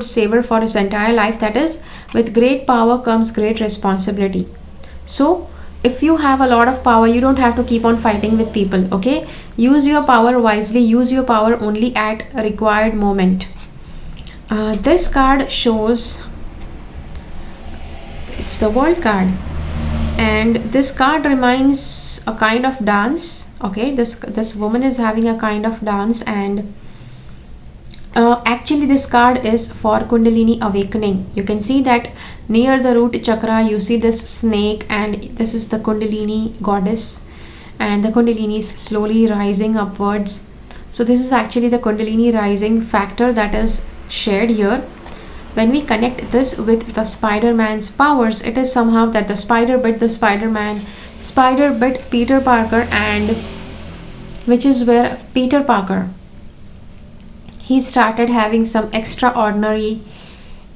savor for his entire life, that is, with great power comes great responsibility. So if you have a lot of power, you don't have to keep on fighting with people. Okay, use your power wisely. Use your power only at a required moment. This card shows, it's the World card, and this card reminds a kind of dance. Okay, this woman is having a kind of dance, and actually this card is for Kundalini awakening. You can see that near the root chakra you see this snake, and this is the Kundalini goddess, and the Kundalini is slowly rising upwards. So this is actually the Kundalini rising factor that is shared here. When we connect this with the Spider-Man's powers, it is somehow that the spider bit the Spider-Man, spider bit Peter Parker, and which is where Peter Parker, he started having some extraordinary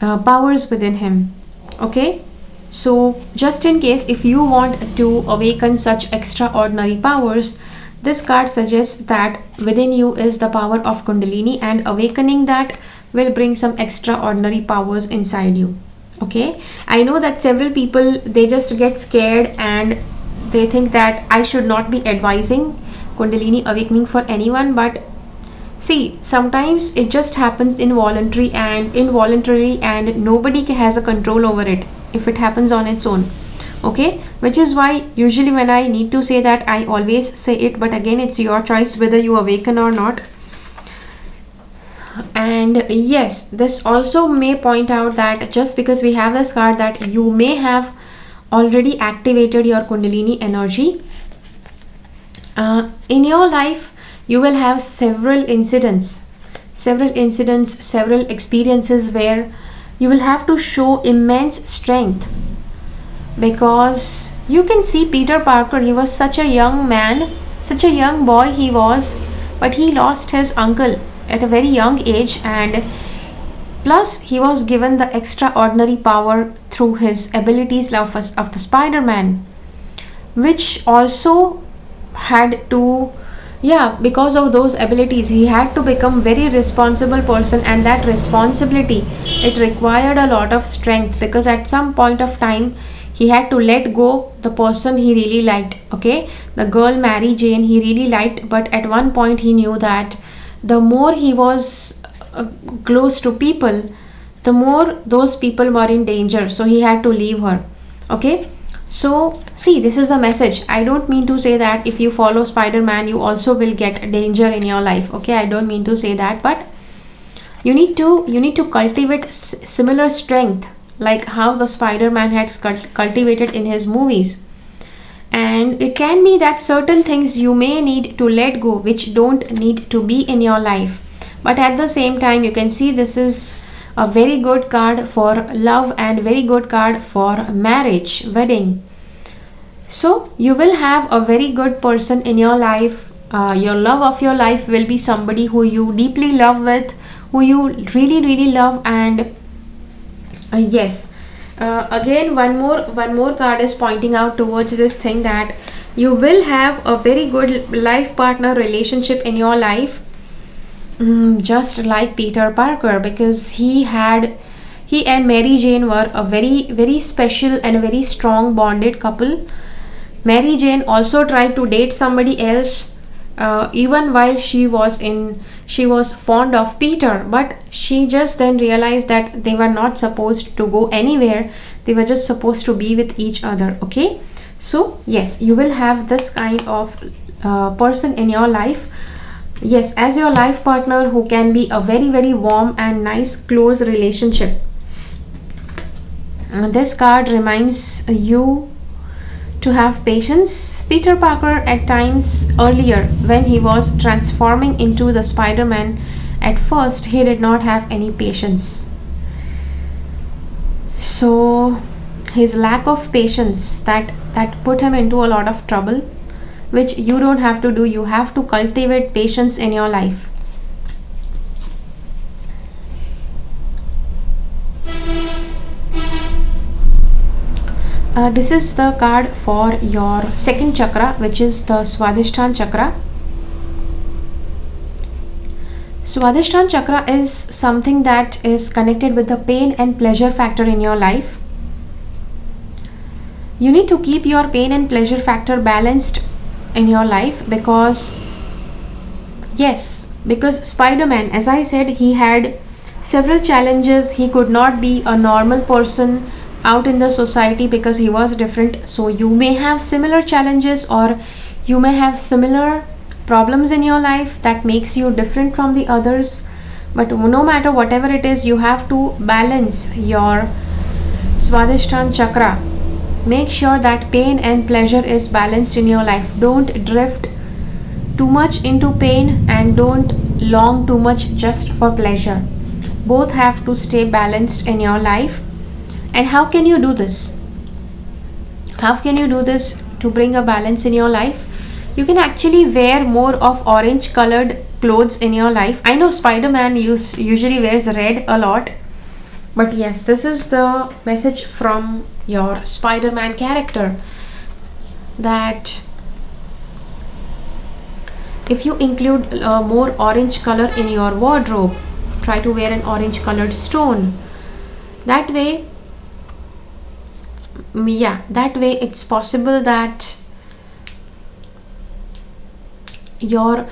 powers within him. Okay, so just in case if you want to awaken such extraordinary powers, this card suggests that within you is the power of Kundalini, and awakening that will bring some extraordinary powers inside you. Okay, I know that several people, they just get scared and they think that I should not be advising Kundalini awakening for anyone, but see, sometimes it just happens involuntarily, and nobody has a control over it if it happens on its own. Okay, which is why usually when I need to say that, I always say it, but again it's your choice whether you awaken or not. And yes, this also may point out that just because we have this card, that you may have already activated your Kundalini energy. In your life you will have several incidents, several experiences where you will have to show immense strength, because you can see Peter Parker, he was such a young man, such a young boy he was, but he lost his uncle at a very young age, and plus he was given the extraordinary power through his abilities of the Spider-Man, which also had to, yeah, because of those abilities he had to become very responsible person, and that responsibility, it required a lot of strength, because at some point of time he had to let go the person he really liked. Okay, the girl Mary Jane he really liked, but at one point he knew that the more he was close to people, the more those people were in danger, so he had to leave her. Okay, so see, this is a message. I don't mean to say that if you follow Spider-Man you also will get danger in your life. Okay, I don't mean to say that, but you need to cultivate similar strength like how the Spider-Man had cultivated in his movies. And it can be that certain things you may need to let go, which don't need to be in your life, but at the same time you can see this is a very good card for love and very good card for marriage, wedding. So you will have a very good person in your life. Your love of your life will be somebody who you deeply love with, who you really love. And yes, again one more card is pointing out towards this thing, that you will have a very good life partner relationship in your life. Just like Peter Parker, because he and Mary Jane were a very special and very strong bonded couple. Mary Jane also tried to date somebody else, even while she was fond of Peter, but she just then realized that they were not supposed to go anywhere, they were just supposed to be with each other. Okay, so yes, you will have this kind of person in your life, yes, as your life partner, who can be a very warm and nice close relationship. This card reminds you to have patience. Peter Parker at times earlier, when he was transforming into the Spider-Man, at first he did not have any patience. So his lack of patience, that put him into a lot of trouble, which you don't have to do. You have to cultivate patience in your life. This is the card for your second chakra, which is the Swadhisthana chakra. Swadhisthana chakra is something that is connected with the pain and pleasure factor in your life. You need to keep your pain and pleasure factor balanced in your life, because yes, because Spider-Man, as I said, he had several challenges. He could not be a normal person out in the society because he was different. So you may have similar challenges, or you may have similar problems in your life that makes you different from the others, but no matter whatever it is, you have to balance your Swadhisthana chakra. Make sure that pain and pleasure is balanced in your life. Don't drift too much into pain, and don't long too much just for pleasure. Both have to stay balanced in your life. And how can you do this? How can you do this to bring a balance in your life? You can actually wear more of orange colored clothes in your life. I know Spider-Man usually wears red a lot, but yes, this is the message from your Spider-Man character, that if you include more orange color in your wardrobe, try to wear an orange colored stone. That way, it's possible that your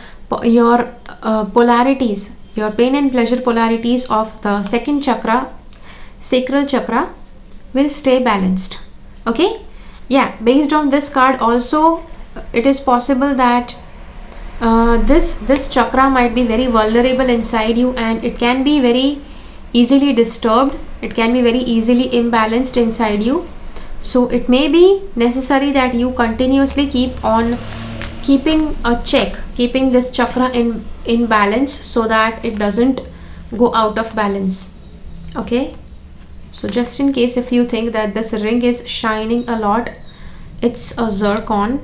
polarities, your pain and pleasure polarities of the second chakra, sacral chakra, will stay balanced. Okay, yeah, based on this card also, it is possible that This chakra might be very vulnerable inside you, and it can be very easily disturbed. It can be very easily imbalanced inside you. So it may be necessary that you continuously keep on keeping a check, keeping this chakra in balance, so that it doesn't go out of balance. Okay, so just in case if you think that this ring is shining a lot, it's a zircon.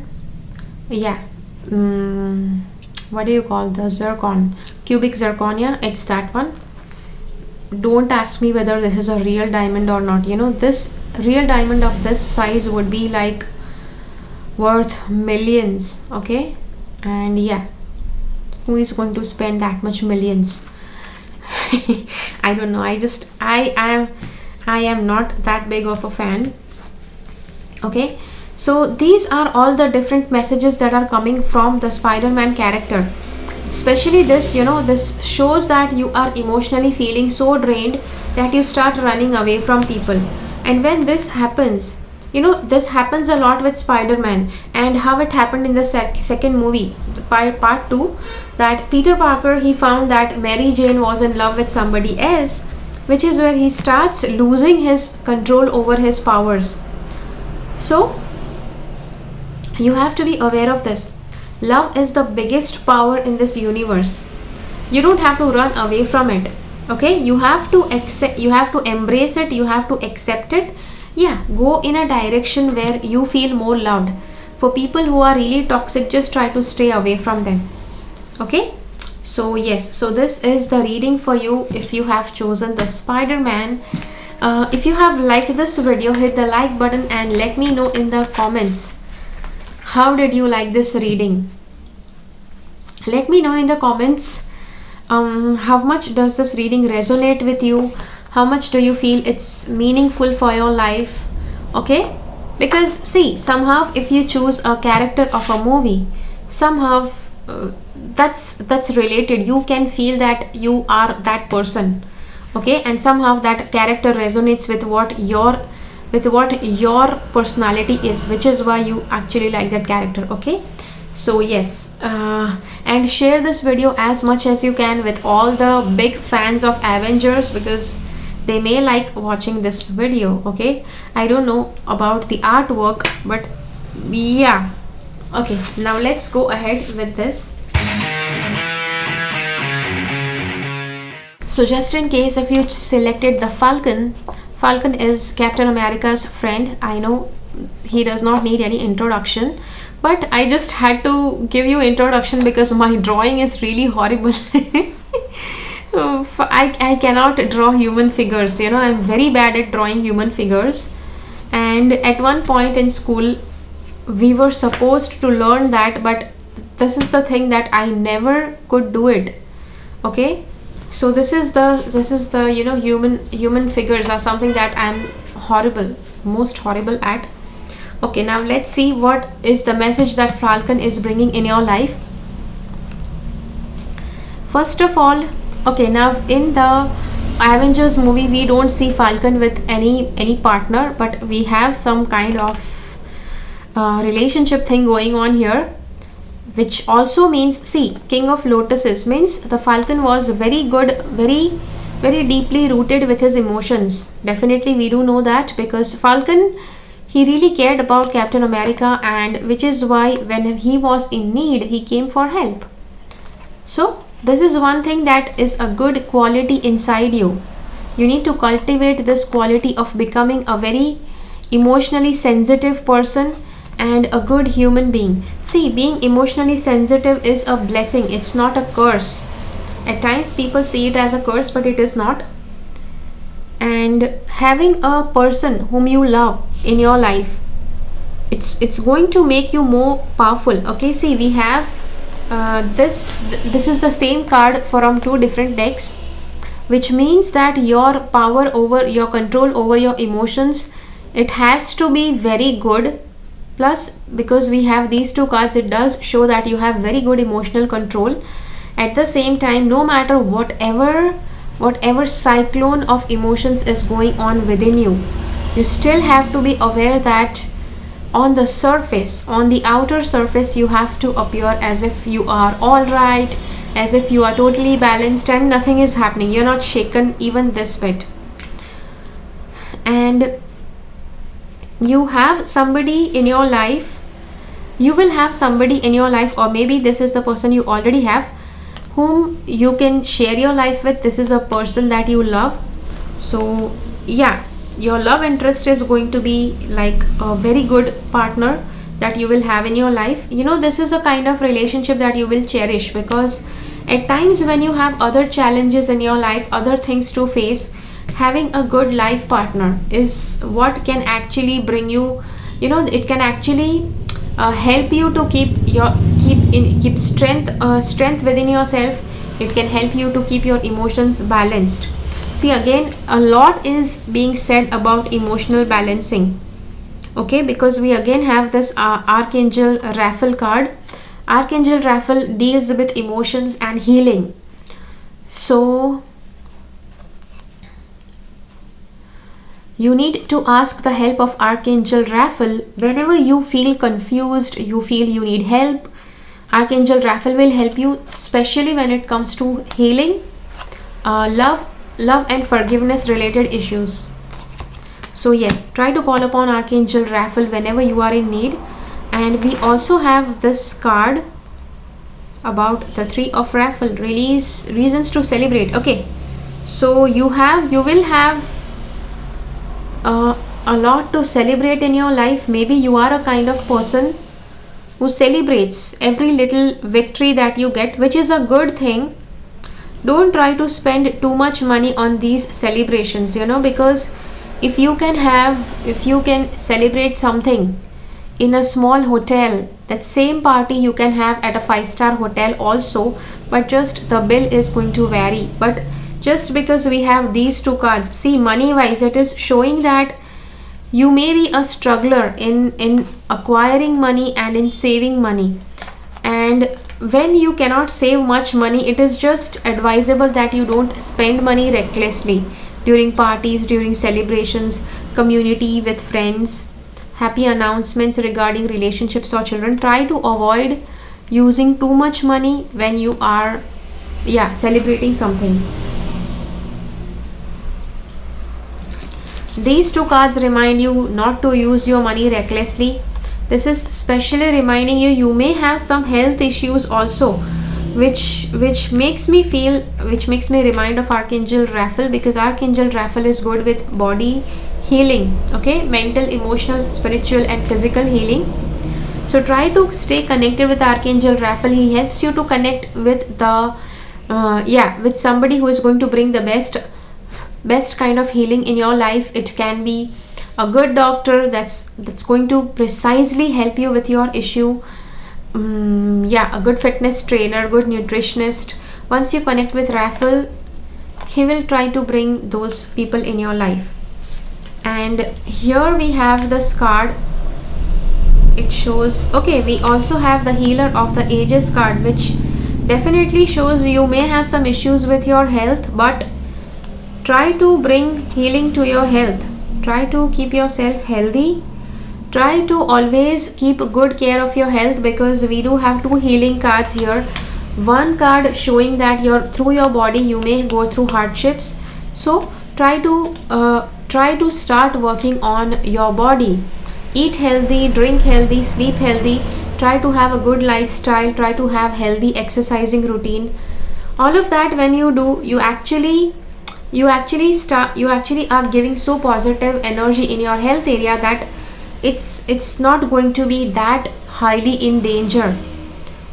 Yeah, what do you call the zircon? Cubic zirconia, it's that one. Don't ask me whether this is a real diamond or not. You know, this real diamond of this size would be like worth millions. Okay, and yeah, who is going to spend that much millions? I don't know. I am not that big of a fan. Okay, so these are all the different messages that are coming from the Spider-Man character. Especially this, you know, this shows that you are emotionally feeling so drained that you start running away from people. And when this happens, you know, this happens a lot with Spider-Man, and how it happened in the second movie, part 2, that Peter Parker, he found that Mary Jane was in love with somebody else, which is where he starts losing his control over his powers. So you have to be aware of this. Love is the biggest power in this universe. You don't have to run away from it. Okay, you have to accept, you have to embrace it, you have to accept it. Yeah, go in a direction where you feel more loved. For people who are really toxic, just try to stay away from them. Okay, so yes, so this is the reading for you if you have chosen the Spider-Man. If you have liked this video, hit the like button and let me know in the comments, how did you like this reading? Let me know in the comments how much does this reading resonate with you, how much do you feel it's meaningful for your life. Okay, because see, somehow if you choose a character of a movie, somehow that's related, you can feel that you are that person. Okay, and somehow that character resonates with what your personality is, which is why you actually like that character. Okay, so yes, and share this video as much as you can with all the big fans of Avengers, because they may like watching this video. Okay, I don't know about the artwork, but yeah. Okay, now let's go ahead with this. So just in case if you selected the Falcon, Falcon is Captain America's friend. I know he does not need any introduction, but I just had to give you introduction because my drawing is really horrible. I cannot draw human figures. You know, I'm very bad at drawing human figures, and at one point in school we were supposed to learn that, but this is the thing that I never could do it. Okay, so this is the you know, human figures are something that I'm most horrible at. Okay, now let's see what is the message that Falcon is bringing in your life. First of all, okay, now in the Avengers movie we don't see Falcon with any partner, but we have some kind of relationship thing going on here, which also means, see, King of Lotuses means the Falcon was very good, very deeply rooted with his emotions. Definitely we do know that, because Falcon, he really cared about Captain America, and which is why when he was in need he came for help. So this is one thing that is a good quality inside you. You need to cultivate this quality of becoming a very emotionally sensitive person and a good human being. See, being emotionally sensitive is a blessing, it's not a curse. At times people see it as a curse, but it is not. And having a person whom you love in your life, it's going to make you more powerful. Okay, see, we have this is the same card from two different decks, which means that your power over your control over your emotions, it has to be very good. Plus, because we have these two cards, it does show that you have very good emotional control. At the same time, no matter whatever cyclone of emotions is going on within you, you still have to be aware that on the surface, on the outer surface, you have to appear as if you are all right, as if you are totally balanced and nothing is happening. You're not shaken even this bit. And you have somebody in your life, you will have somebody in your life, or maybe this is the person you already have, whom you can share your life with. This is a person that you love. So yeah, your love interest is going to be like a very good partner that you will have in your life. This is a kind of relationship that you will cherish, because at times when you have other challenges in your life, other things to face, having a good life partner is what can actually bring you, it can actually help you to keep strength within yourself. It can help you to keep your emotions balanced. See, again, a lot is being said about emotional balancing, okay, because we again have this Archangel Raphael card. Archangel Raphael deals with emotions and healing. So you need to ask the help of Archangel Raphael whenever you feel confused, you feel you need help. Archangel Raphael will help you, especially when it comes to healing, love and forgiveness related issues. So yes, try to call upon Archangel Raphael whenever you are in need. And we also have this card about the Three of Raphael, release reasons to celebrate. Okay, so you will have a lot to celebrate in your life. Maybe you are a kind of person who celebrates every little victory that you get, which is a good thing. Don't try to spend too much money on these celebrations, because if you can celebrate something in a small hotel, that same party you can have at a 5-star hotel also, but just the bill is going to vary. But just because we have these two cards, see, money wise, it is showing that you may be a struggler in acquiring money and in saving money. And when you cannot save much money, it is just advisable that you don't spend money recklessly during parties, during celebrations, community, with friends, happy announcements regarding relationships or children. Try to avoid using too much money when you are celebrating something. These two cards remind you not to use your money recklessly. This is especially reminding you may have some health issues also, which makes me remind of Archangel Raphael, because Archangel Raphael is good with body healing, okay, mental, emotional, spiritual and physical healing. So try to stay connected with Archangel Raphael. He helps you to connect with the with somebody who is going to bring the best kind of healing in your life. It can be a good doctor that's going to precisely help you with your issue. A good fitness trainer, good nutritionist. Once you connect with Raphael, he will try to bring those people in your life. And here we have this card. It shows, okay, we also have the Healer of the Ages card, which definitely shows you may have some issues with your health, but try to bring healing to your health. Try to keep yourself healthy. Try to always keep good care of your health, because we do have two healing cards here. One card showing that through your body you may go through hardships. So try to start working on your body. Eat healthy, drink healthy, sleep healthy. Try to have a good lifestyle. Try to have healthy exercising routine. All of that, when you do, you actually are giving so positive energy in your health area that it's not going to be that highly in danger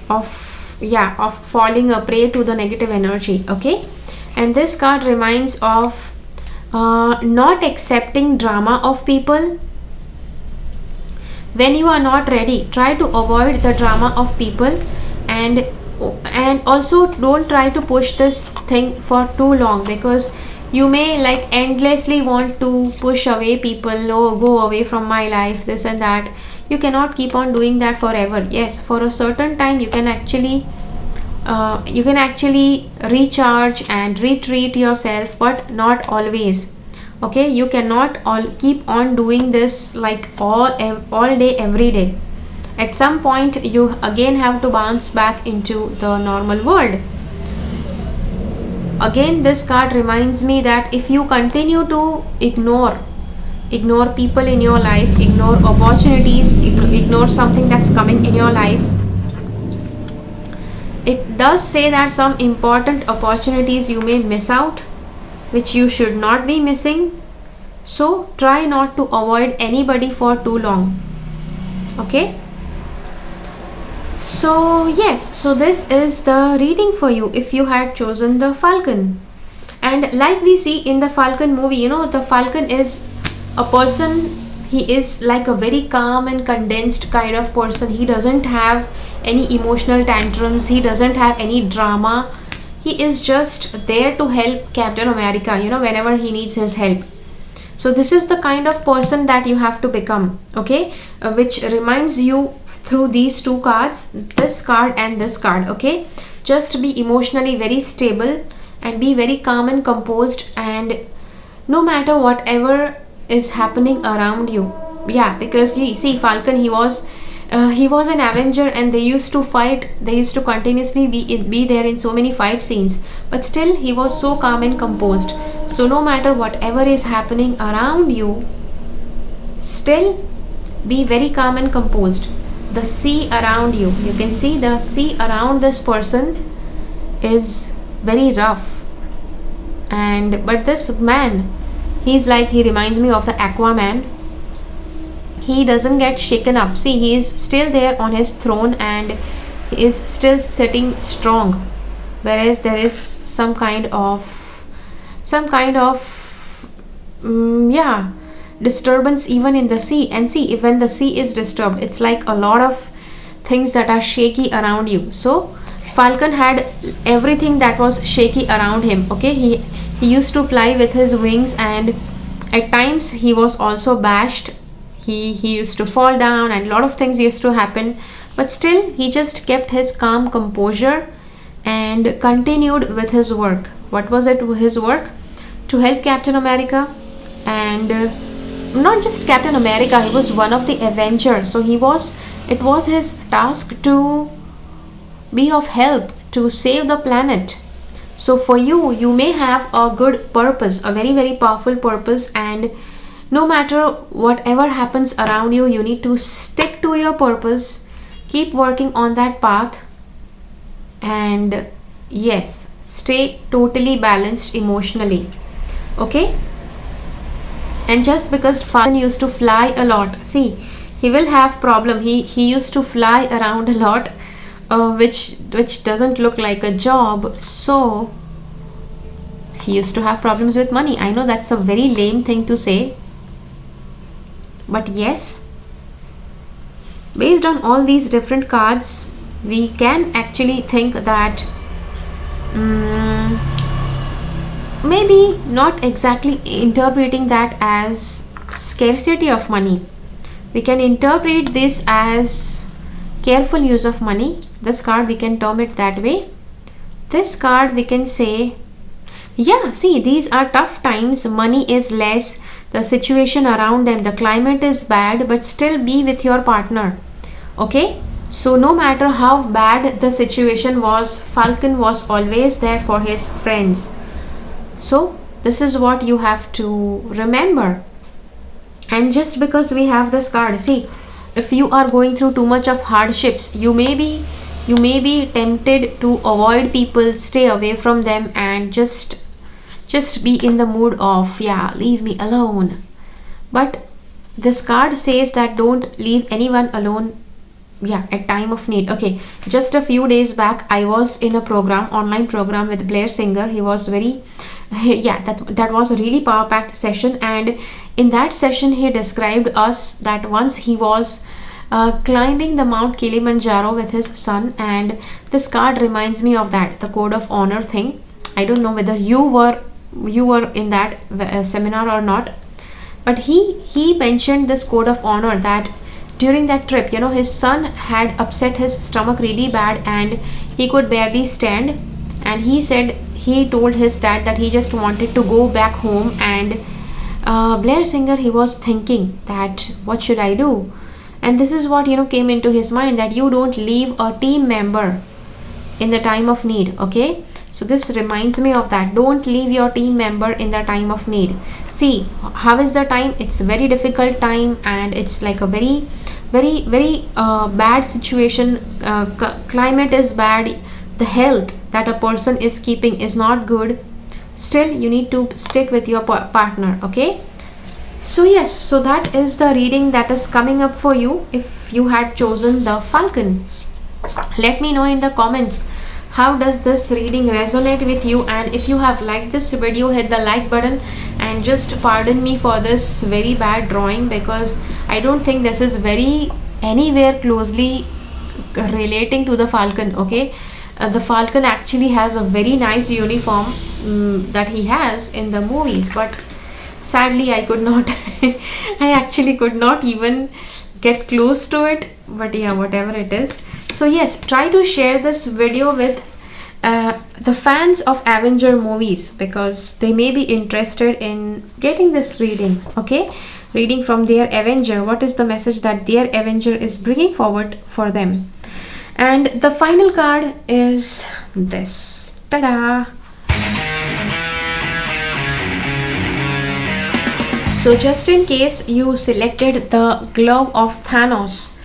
of falling a prey to the negative energy, okay. And this card reminds of not accepting drama of people. When you are not ready, try to avoid the drama of people, and also don't try to push this thing for too long, because you may like endlessly want to push away people. Oh, go away from my life, this and that. You cannot keep on doing that forever. Yes, for a certain time you can actually recharge and retreat yourself, but not always. Okay, you cannot all keep on doing this like all day every day. At some point you again have to bounce back into the normal world. Again, this card reminds me that if you continue to ignore people in your life, ignore opportunities, ignore something that's coming in your life, it does say that some important opportunities you may miss out, which you should not be missing. So try not to avoid anybody for too long. Okay, so yes, so this is the reading for you if you had chosen the Falcon. And like we see in the Falcon movie, the Falcon is a person, he is like a very calm and condensed kind of person. He doesn't have any emotional tantrums, he doesn't have any drama. He is just there to help Captain America, whenever he needs his help. So this is the kind of person that you have to become. Okay, which reminds you through these two cards, this card and this card. Okay, just be emotionally very stable and be very calm and composed, and no matter whatever is happening around you. Yeah, because you see, Falcon, he was an Avenger, and they used to fight, they used to continuously be there in so many fight scenes, but still he was so calm and composed. So no matter whatever is happening around you, still be very calm and composed. The sea around you, you can see the sea around this person is very rough, and but this man, he reminds me of the Aquaman. He doesn't get shaken up. See, he is still there on his throne and he is still sitting strong, whereas there is some kind of yeah, disturbance even in the sea. And see, if when the sea is disturbed, it's like a lot of things that are shaky around you. So Falcon had everything that was shaky around him. Okay, he used to fly with his wings, and at times he was also bashed. He used to fall down and a lot of things used to happen, but still he just kept his calm composure and continued with his work. What was it, his work? To help Captain America. And not just Captain America, he was one of the Avengers, so it was his task to be of help, to save the planet. So for you may have a good purpose, a very very powerful purpose, and no matter whatever happens around you, you need to stick to your purpose, keep working on that path, and yes, stay totally balanced emotionally. Okay, and just because Falcon used to fly a lot, see, he will have problem. He used to fly around a lot, which doesn't look like a job. So he used to have problems with money. I know that's a very lame thing to say, but yes, based on all these different cards, we can actually think that maybe not exactly interpreting that as scarcity of money. We can interpret this as careful use of money. This card, we can term it that way. This card, we can say, yeah, see, these are tough times, money is less, the situation around them, the climate is bad, but still be with your partner. Okay, so no matter how bad the situation was, Falcon was always there for his friends. So this is what you have to remember. And just because we have this card, see, if you are going through too much of hardships, you may be tempted to avoid people, stay away from them, and just be in the mood of, yeah, leave me alone. But this card says that don't leave anyone alone, yeah, at time of need. Okay, just a few days back I was in a online program with Blair Singer. He was very yeah, that was a really power packed session, and in that session he described us that once he was climbing the Mount Kilimanjaro with his son, and this card reminds me of that, the code of honor thing. I don't know whether you were in that seminar or not, but he mentioned this code of honor, that during that trip, his son had upset his stomach really bad and he could barely stand, and he said he told his dad that he just wanted to go back home and Blair Singer, he was thinking that what should I do, and this is what came into his mind, that you don't leave a team member in the time of need. Okay, so this reminds me of that. Don't leave your team member in the time of need. See, how is the time? It's a very difficult time, and it's like a very bad situation. Climate is bad, the health that a person is keeping is not good. Still you need to stick with your partner. Okay, so yes, so that is the reading that is coming up for you if you had chosen the Falcon. Let me know in the comments, how does this reading resonate with you? And if you have liked this video, hit the like button, and just pardon me for this very bad drawing, because I don't think this is very anywhere closely relating to the Falcon. Okay, the Falcon actually has a very nice uniform that he has in the movies, but sadly I could not I actually could not even get close to it. But yeah, whatever it is. So yes, try to share this video with the fans of Avenger movies, because they may be interested in getting this reading. Okay, reading from their Avenger. What is the message that their Avenger is bringing forward for them? And the final card is this. Ta-da! So just in case you selected the glove of Thanos,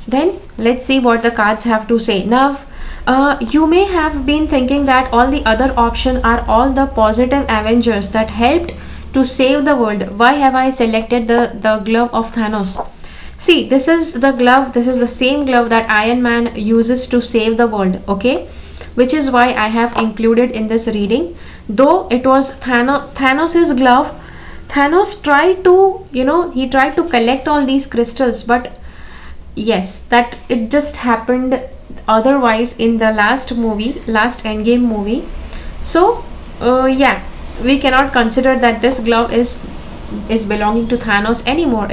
then let's see what the cards have to say. Now, you may have been thinking that all the other options are all the positive Avengers that helped to save the world. Why have I selected the glove of Thanos? See, this is the glove. This is the same glove that Iron Man uses to save the world. Okay, which is why I have included in this reading. Though it was Thanos's glove, Thanos tried to, he tried to collect all these crystals, but yes, that it just happened otherwise in the last Endgame movie. So yeah, we cannot consider that this glove is belonging to Thanos anymore.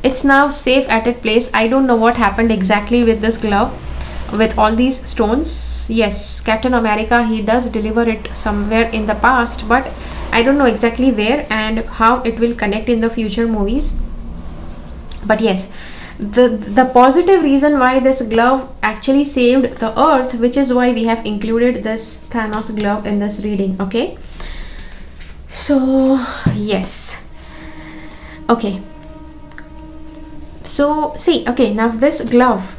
It's now safe at its place. I don't know what happened exactly with this glove, with all these stones. Yes, Captain America, he does deliver it somewhere in the past, but I don't know exactly where and how it will connect in the future movies. But yes, the positive reason why this glove actually saved the earth, which is why we have included this Thanos glove in this reading. Okay, so yes, okay, so see, okay, now this glove,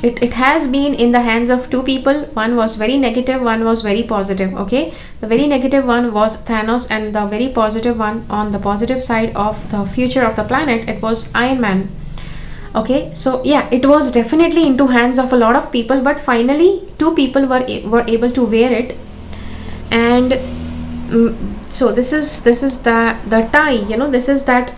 it has been in the hands of two people. One was very negative, one was very positive. Okay, the very negative one was Thanos, and the very positive one, on the positive side of the future of the planet, it was Iron Man. Okay, so yeah, it was definitely into hands of a lot of people, but finally two people were able to wear it. And so this is the tie, this is that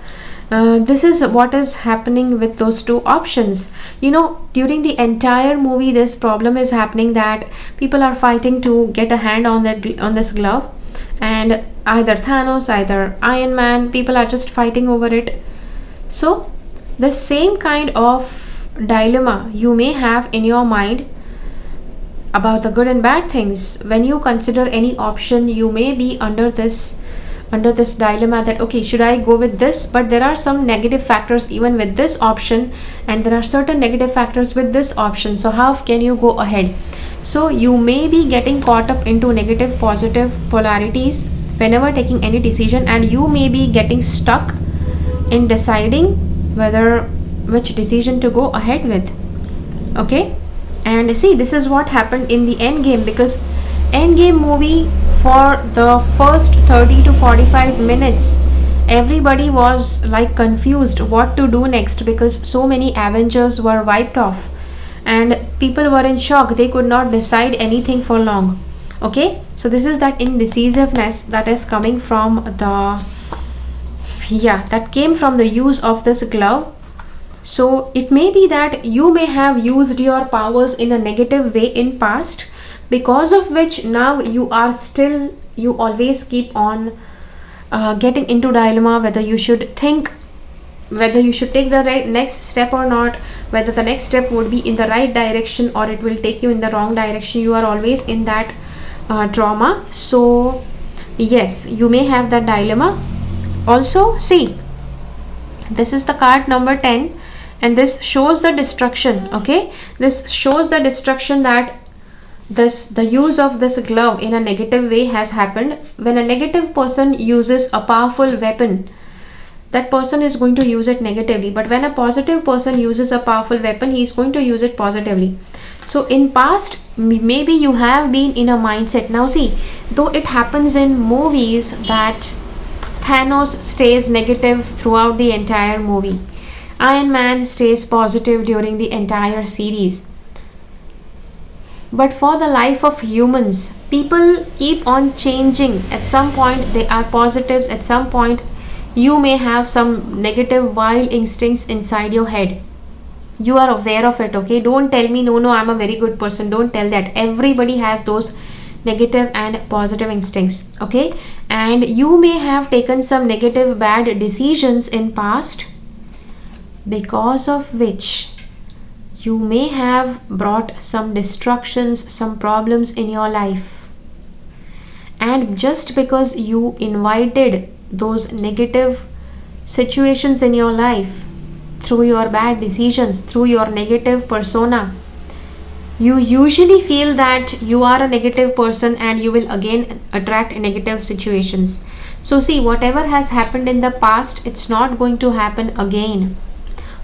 this is what is happening with those two options. During the entire movie, this problem is happening, that people are fighting to get a hand on this glove, and either Thanos, either Iron Man, people are just fighting over it. So the same kind of dilemma you may have in your mind about the good and bad things. When you consider any option, you may be under this dilemma that, okay, should I go with this? But there are some negative factors even with this option, and there are certain negative factors with this option. So how can you go ahead? So you may be getting caught up into negative positive polarities whenever taking any decision, and you may be getting stuck in deciding which decision to go ahead with. Okay, and see, this is what happened in the Endgame, because Endgame movie, for the first 30 to 45 minutes, everybody was like confused what to do next, because so many Avengers were wiped off and people were in shock. They could not decide anything for long. Okay, so this is that indecisiveness that is coming from that came from the use of this glove. So it may be that you may have used your powers in a negative way in past, because of which now you always keep on getting into dilemma whether you should take the next step or not, whether the next step would be in the right direction or it will take you in the wrong direction. You are always in that trauma. So yes, you may have that dilemma. Also, see, this is the card number 10, and this shows the destruction. Okay, this shows the destruction that the use of this glove in a negative way has happened. When a negative person uses a powerful weapon, that person is going to use it negatively, but when a positive person uses a powerful weapon, he is going to use it positively. So in past, maybe you have been in a mindset. Now see, though it happens in movies that Thanos stays negative throughout the entire movie, Iron Man stays positive during the entire series, but for the life of humans, people keep on changing. At some point they are positives, at some point you may have some negative wild instincts inside your head. You are aware of it. Okay, don't tell me no, I'm a very good person. Don't tell that. Everybody has those negative and positive instincts. Okay, and you may have taken some negative bad decisions in past, because of which you may have brought some destructions, some problems in your life. And just because you invited those negative situations in your life through your bad decisions, through your negative persona, you usually feel that you are a negative person and you will again attract negative situations. So see, whatever has happened in the past, it's not going to happen again.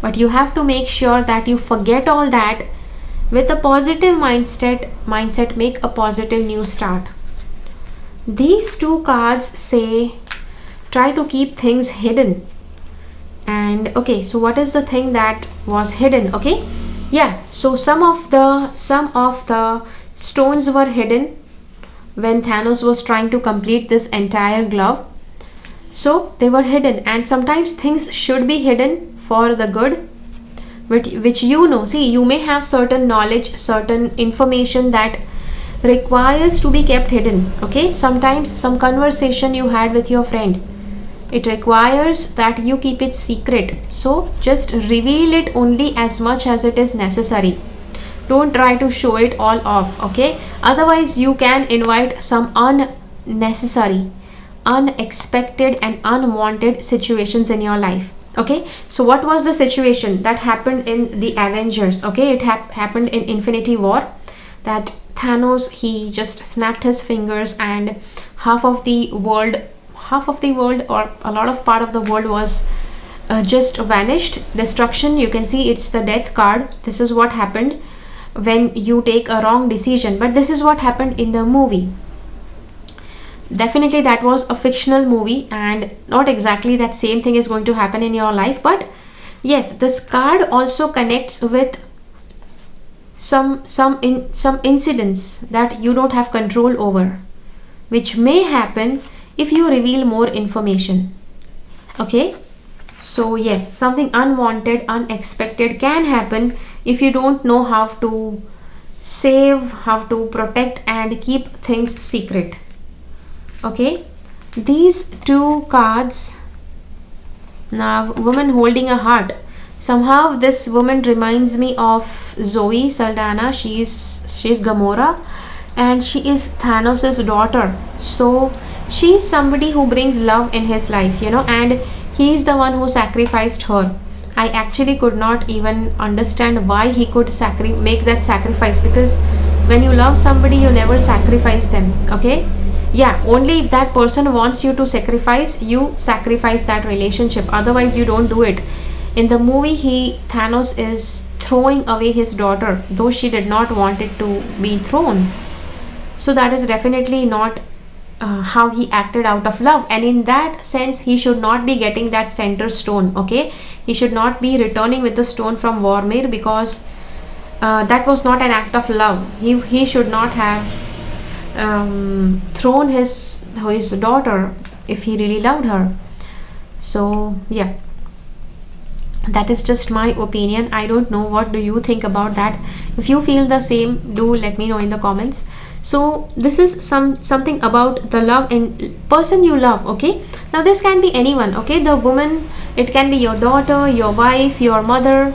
But you have to make sure that you forget all that. With a positive mindset, make a positive new start. These two cards say try to keep things hidden. And okay, so what is the thing that was hidden? Okay, yeah, so some of the stones were hidden when Thanos was trying to complete this entire glove. So they were hidden, and sometimes things should be hidden for the good, which you know. See, you may have certain knowledge, certain information that requires to be kept hidden. Okay, sometimes some conversation you had with your friend, it requires that you keep it secret. So just reveal it only as much as it is necessary. Don't try to show it all off. Okay, otherwise you can invite some unnecessary, unexpected and unwanted situations in your life. Okay, so what was the situation that happened in the Avengers? Okay, it happened in Infinity War, that Thanos, he just snapped his fingers and half of the world or a lot of part of the world was just vanished. Destruction, you can see it's the death card. This is what happened when you take a wrong decision, but this is what happened in the movie. Definitely that was a fictional movie, and not exactly that same thing is going to happen in your life. But yes, this card also connects with some incidents that you don't have control over, which may happen if you reveal more information. Okay, so yes, something unwanted, unexpected can happen if you don't know how to save, how to protect and keep things secret. Okay, these two cards, now woman holding a heart, somehow this woman reminds me of Zoe Saldana. She's Gamora, and she is Thanos's daughter. So she's somebody who brings love in his life, and he's the one who sacrificed her. I actually could not even understand why he could make that sacrifice, because when you love somebody, you never sacrifice them. Okay, yeah, only if that person wants you to sacrifice, you sacrifice that relationship, otherwise you don't do it. In the movie, Thanos is throwing away his daughter, though she did not want it to be thrown. So that is definitely not how he acted out of love, and in that sense he should not be getting that center stone. Okay, he should not be returning with the stone from Vormir, because that was not an act of love. He should not have thrown his daughter if he really loved her. So yeah, that is just my opinion. I don't know, what do you think about that? If you feel the same, do let me know in the comments. So this is something about the love and person you love. Okay, now this can be anyone. Okay, the woman, it can be your daughter, your wife, your mother,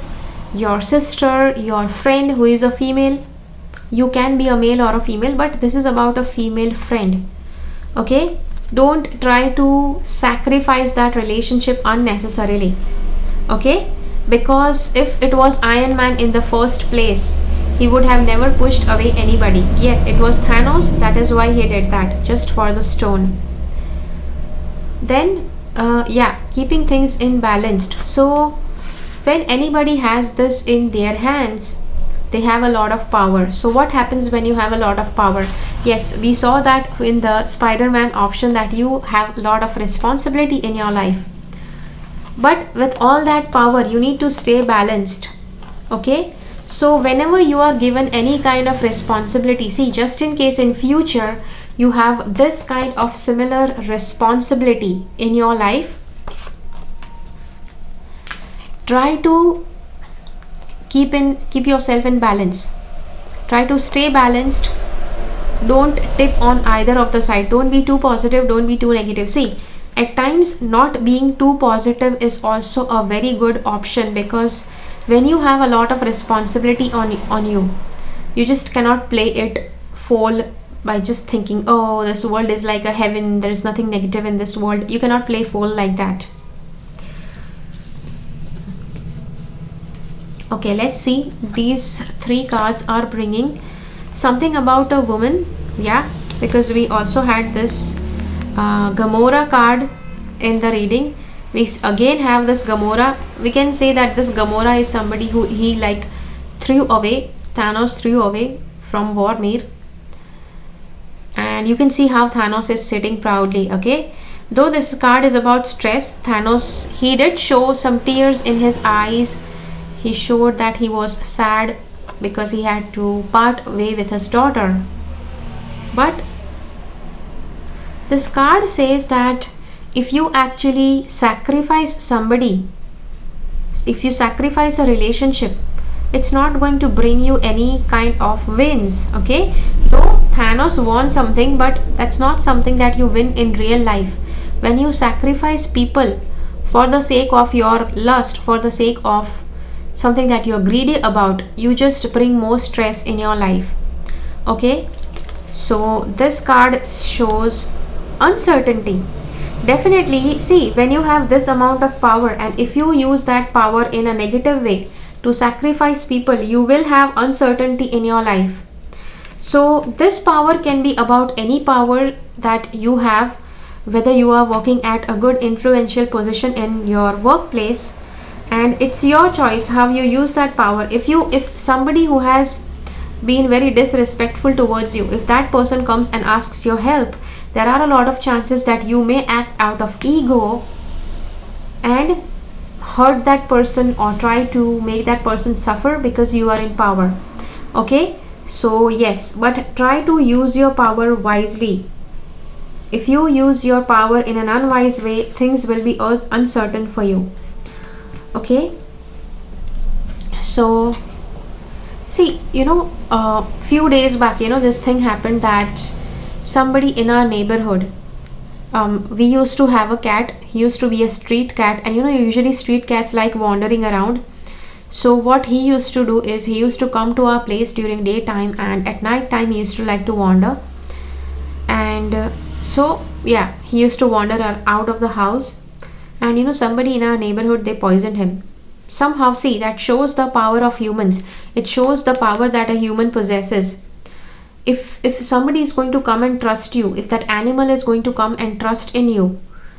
your sister, your friend who is a female. You can be a male or a female, but this is about a female friend. Okay, Don't try to sacrifice that relationship unnecessarily, okay? Because if it was Iron Man in the first place, he would have never pushed away anybody. Yes, it was Thanos, that is why he did that, just for the stone. Then yeah, keeping things in balanced. So when anybody has this in their hands, they have a lot of power. So what happens when you have a lot of power? Yes, we saw that in the Spider-Man option, that you have a lot of responsibility in your life, but with all that power you need to stay balanced, okay? So whenever you are given any kind of responsibility, see, just in case in future you have this kind of similar responsibility in your life, try to keep yourself in balance. Try to stay balanced. Don't tip on either of the side. Don't be too positive, don't be too negative. See, at times not being too positive is also a very good option, because when you have a lot of responsibility on you, you just cannot play it full by just thinking, oh, this world is like a heaven, there is nothing negative in this world. You cannot play full like that. Okay, let's see. These three cards are bringing something about a woman. Yeah, because we also had this Gamora card in the reading. We again have this Gamora. We can say that this Gamora is somebody who he like threw away, Thanos threw away from Vormir. And you can see how Thanos is sitting proudly, okay? Though this card is about stress, Thanos, he did show some tears in his eyes. He showed that he was sad because he had to part way with his daughter. But this card says that if you actually sacrifice somebody, if you sacrifice a relationship, it's not going to bring you any kind of wins, okay? Though Thanos won something, but that's not something that you win in real life. When you sacrifice people for the sake of your lust, for the sake of something that you're greedy about, you just bring more stress in your life, okay? So this card shows uncertainty. Definitely, see, when you have this amount of power, and if you use that power in a negative way to sacrifice people, you will have uncertainty in your life. So this power can be about any power that you have, whether you are working at a good influential position in your workplace, and it's your choice how you use that power. If somebody who has been very disrespectful towards you, if that person comes and asks your help, there are a lot of chances that you may act out of ego and hurt that person or try to make that person suffer because you are in power, okay? So yes, but try to use your power wisely. If you use your power in an unwise way, things will be uncertain for you, okay? So see, few days back, this thing happened that somebody in our neighborhood, we used to have a cat. He used to be a street cat, and usually street cats like wandering around. So what he used to do is he used to come to our place during daytime, and at night time he used to like to wander. And so yeah, he used to wander out of the house, and somebody in our neighborhood, they poisoned him somehow. See, that shows the power of humans. It shows the power that a human possesses. If somebody is going to come and trust you, if that animal is going to come and trust in you,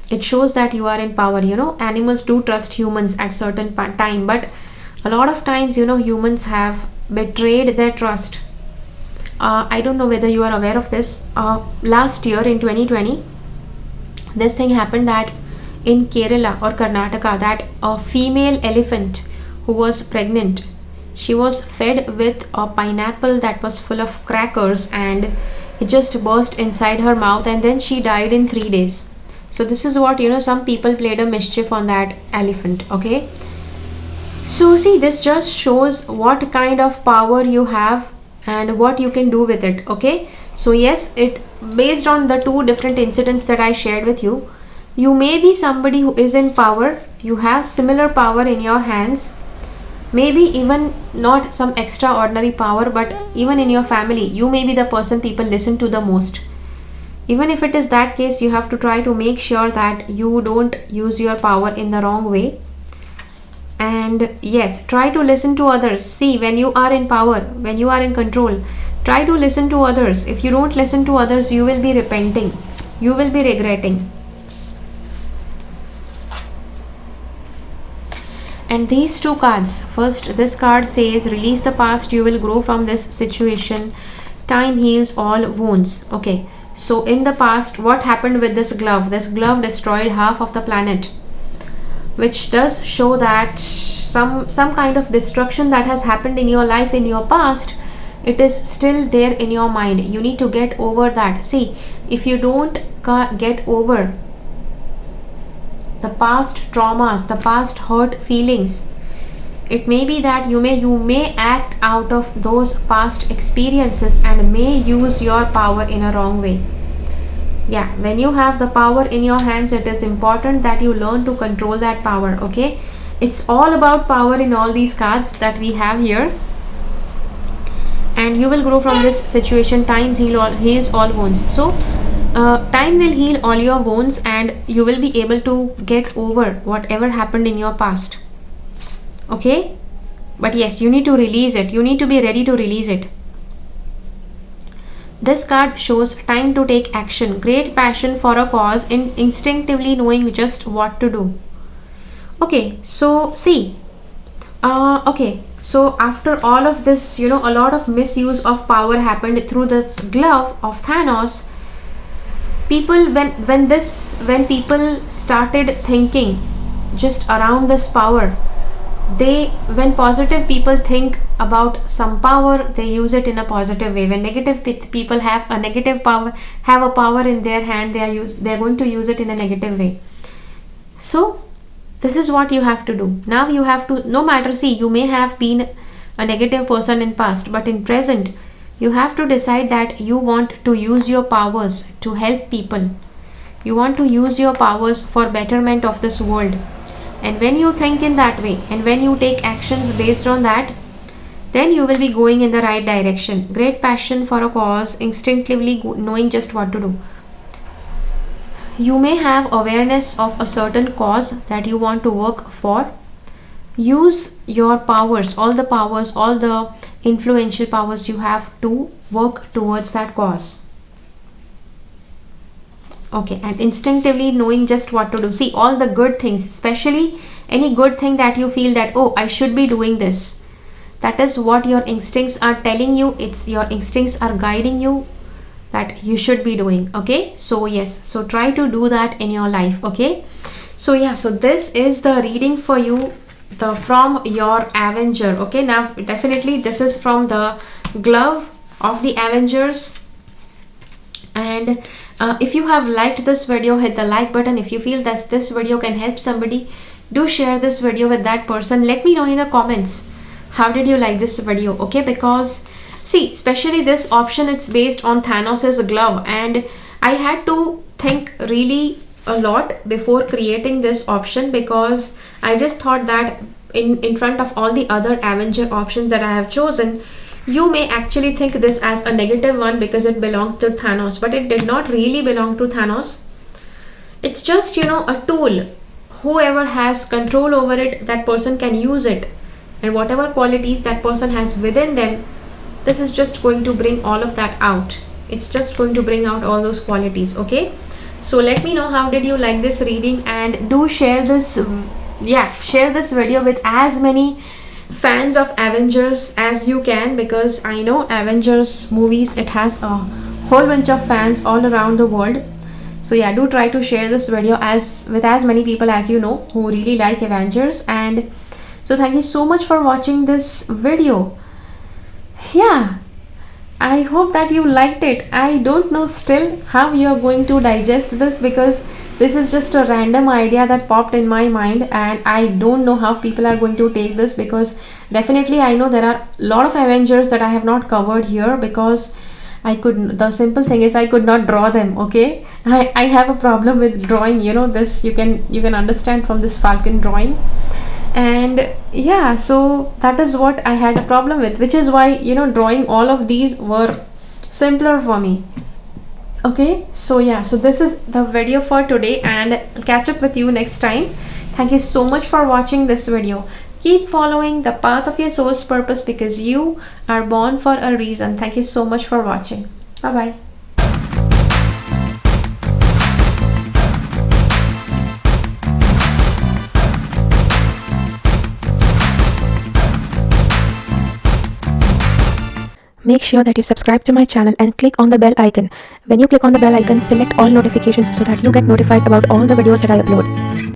it shows that you are in power. Animals do trust humans at certain time, but a lot of times humans have betrayed their trust. I don't know whether you are aware of this. Last year in 2020, this thing happened that in Kerala or Karnataka, that a female elephant who was pregnant, she was fed with a pineapple that was full of crackers, and it just burst inside her mouth, and then she died in 3 days. So this is what some people played a mischief on that elephant, okay? So see, this just shows what kind of power you have and what you can do with it, okay? So yes, it based on the two different incidents that I shared with you, you may be somebody who is in power, you have similar power in your hands, maybe even not some extraordinary power, but even in your family, you may be the person people listen to the most. Even if it is that case, you have to try to make sure that you don't use your power in the wrong way. And yes, try to listen to others. See, when you are in power, when you are in control, try to listen to others. If you don't listen to others, you will be repenting, you will be regretting. And these two cards, first this card says release the past, you will grow from this situation, time heals all wounds. Okay, so in the past, what happened with this glove? This glove destroyed half of the planet, which does show that some kind of destruction that has happened in your life in your past, it is still there in your mind. You need to get over that. See, if you don't get over the past traumas, the past hurt feelings, it may be that you may act out of those past experiences and may use your power in a wrong way. Yeah, when you have the power in your hands, it is important that you learn to control that power. Okay, it's all about power in all these cards that we have here. And you will grow from this situation, time heals all wounds. So time will heal all your wounds and you will be able to get over whatever happened in your past. Okay, but yes, you need to release it. You need to be ready to release it. This card shows time to take action, great passion for a cause, and instinctively knowing just what to do. Okay, so see, okay, so after all of this, a lot of misuse of power happened through this glove of Thanos. People, when people started thinking just around this power, when positive people think about some power, they use it in a positive way. When negative people have a negative power, have a power in their hand, they're going to use it in a negative way. So this is what you have to do. Now you have to, no matter, see, you may have been a negative person in past, but in present you have to decide that you want to use your powers to help people. You want to use your powers for betterment of this world. And when you think in that way and when you take actions based on that, then you will be going in the right direction. Great passion for a cause, instinctively knowing just what to do. You may have awareness of a certain cause that you want to work for. Use your powers, all the influential powers you have to work towards that cause. Okay, and instinctively knowing just what to do. See, all the good things, especially any good thing that you feel that, oh, I should be doing this. That is what your instincts are telling you. It's your instincts are guiding you that you should be doing. Okay, so yes, so try to do that in your life. Okay, so yeah, so this is the reading for you, from your Avenger. Okay, now definitely this is from the glove of the Avengers. And if you have liked this video, hit the like button. If you feel that this video can help somebody, do share this video with that person. Let me know in the comments, how did you like this video? Okay, because see, especially this option, it's based on Thanos's glove, and I had to think really a lot before creating this option, because I just thought that in front of all the other Avenger options that I have chosen, you may actually think this as a negative one because it belonged to Thanos, but it did not really belong to Thanos. It's just, a tool. Whoever has control over it, that person can use it, and whatever qualities that person has within them, this is just going to bring all of that out. It's just going to bring out all those qualities. Okay, so let me know how did you like this reading, and do share this share this video with as many fans of Avengers as you can, because I know Avengers movies, it has a whole bunch of fans all around the world. So yeah, do try to share this video with as many people as you know who really like Avengers. And so thank you so much for watching this video. Yeah, I hope that you liked it. I don't know still how you're going to digest this, because this is just a random idea that popped in my mind, and I don't know how people are going to take this, because definitely I know there are a lot of Avengers that I have not covered here, because the simple thing is I could not draw them. Okay, I have a problem with drawing, this you can understand from this Falcon drawing. And yeah, so that is what I had a problem with, which is why drawing all of these were simpler for me. Okay, so yeah, so this is the video for today, and I'll catch up with you next time. Thank you so much for watching this video. Keep following the path of your soul's purpose because you are born for a reason. Thank you so much for watching. Bye bye. Make sure that you subscribe to my channel and click on the bell icon. When you click on the bell icon, select all notifications so that you get notified about all the videos that I upload.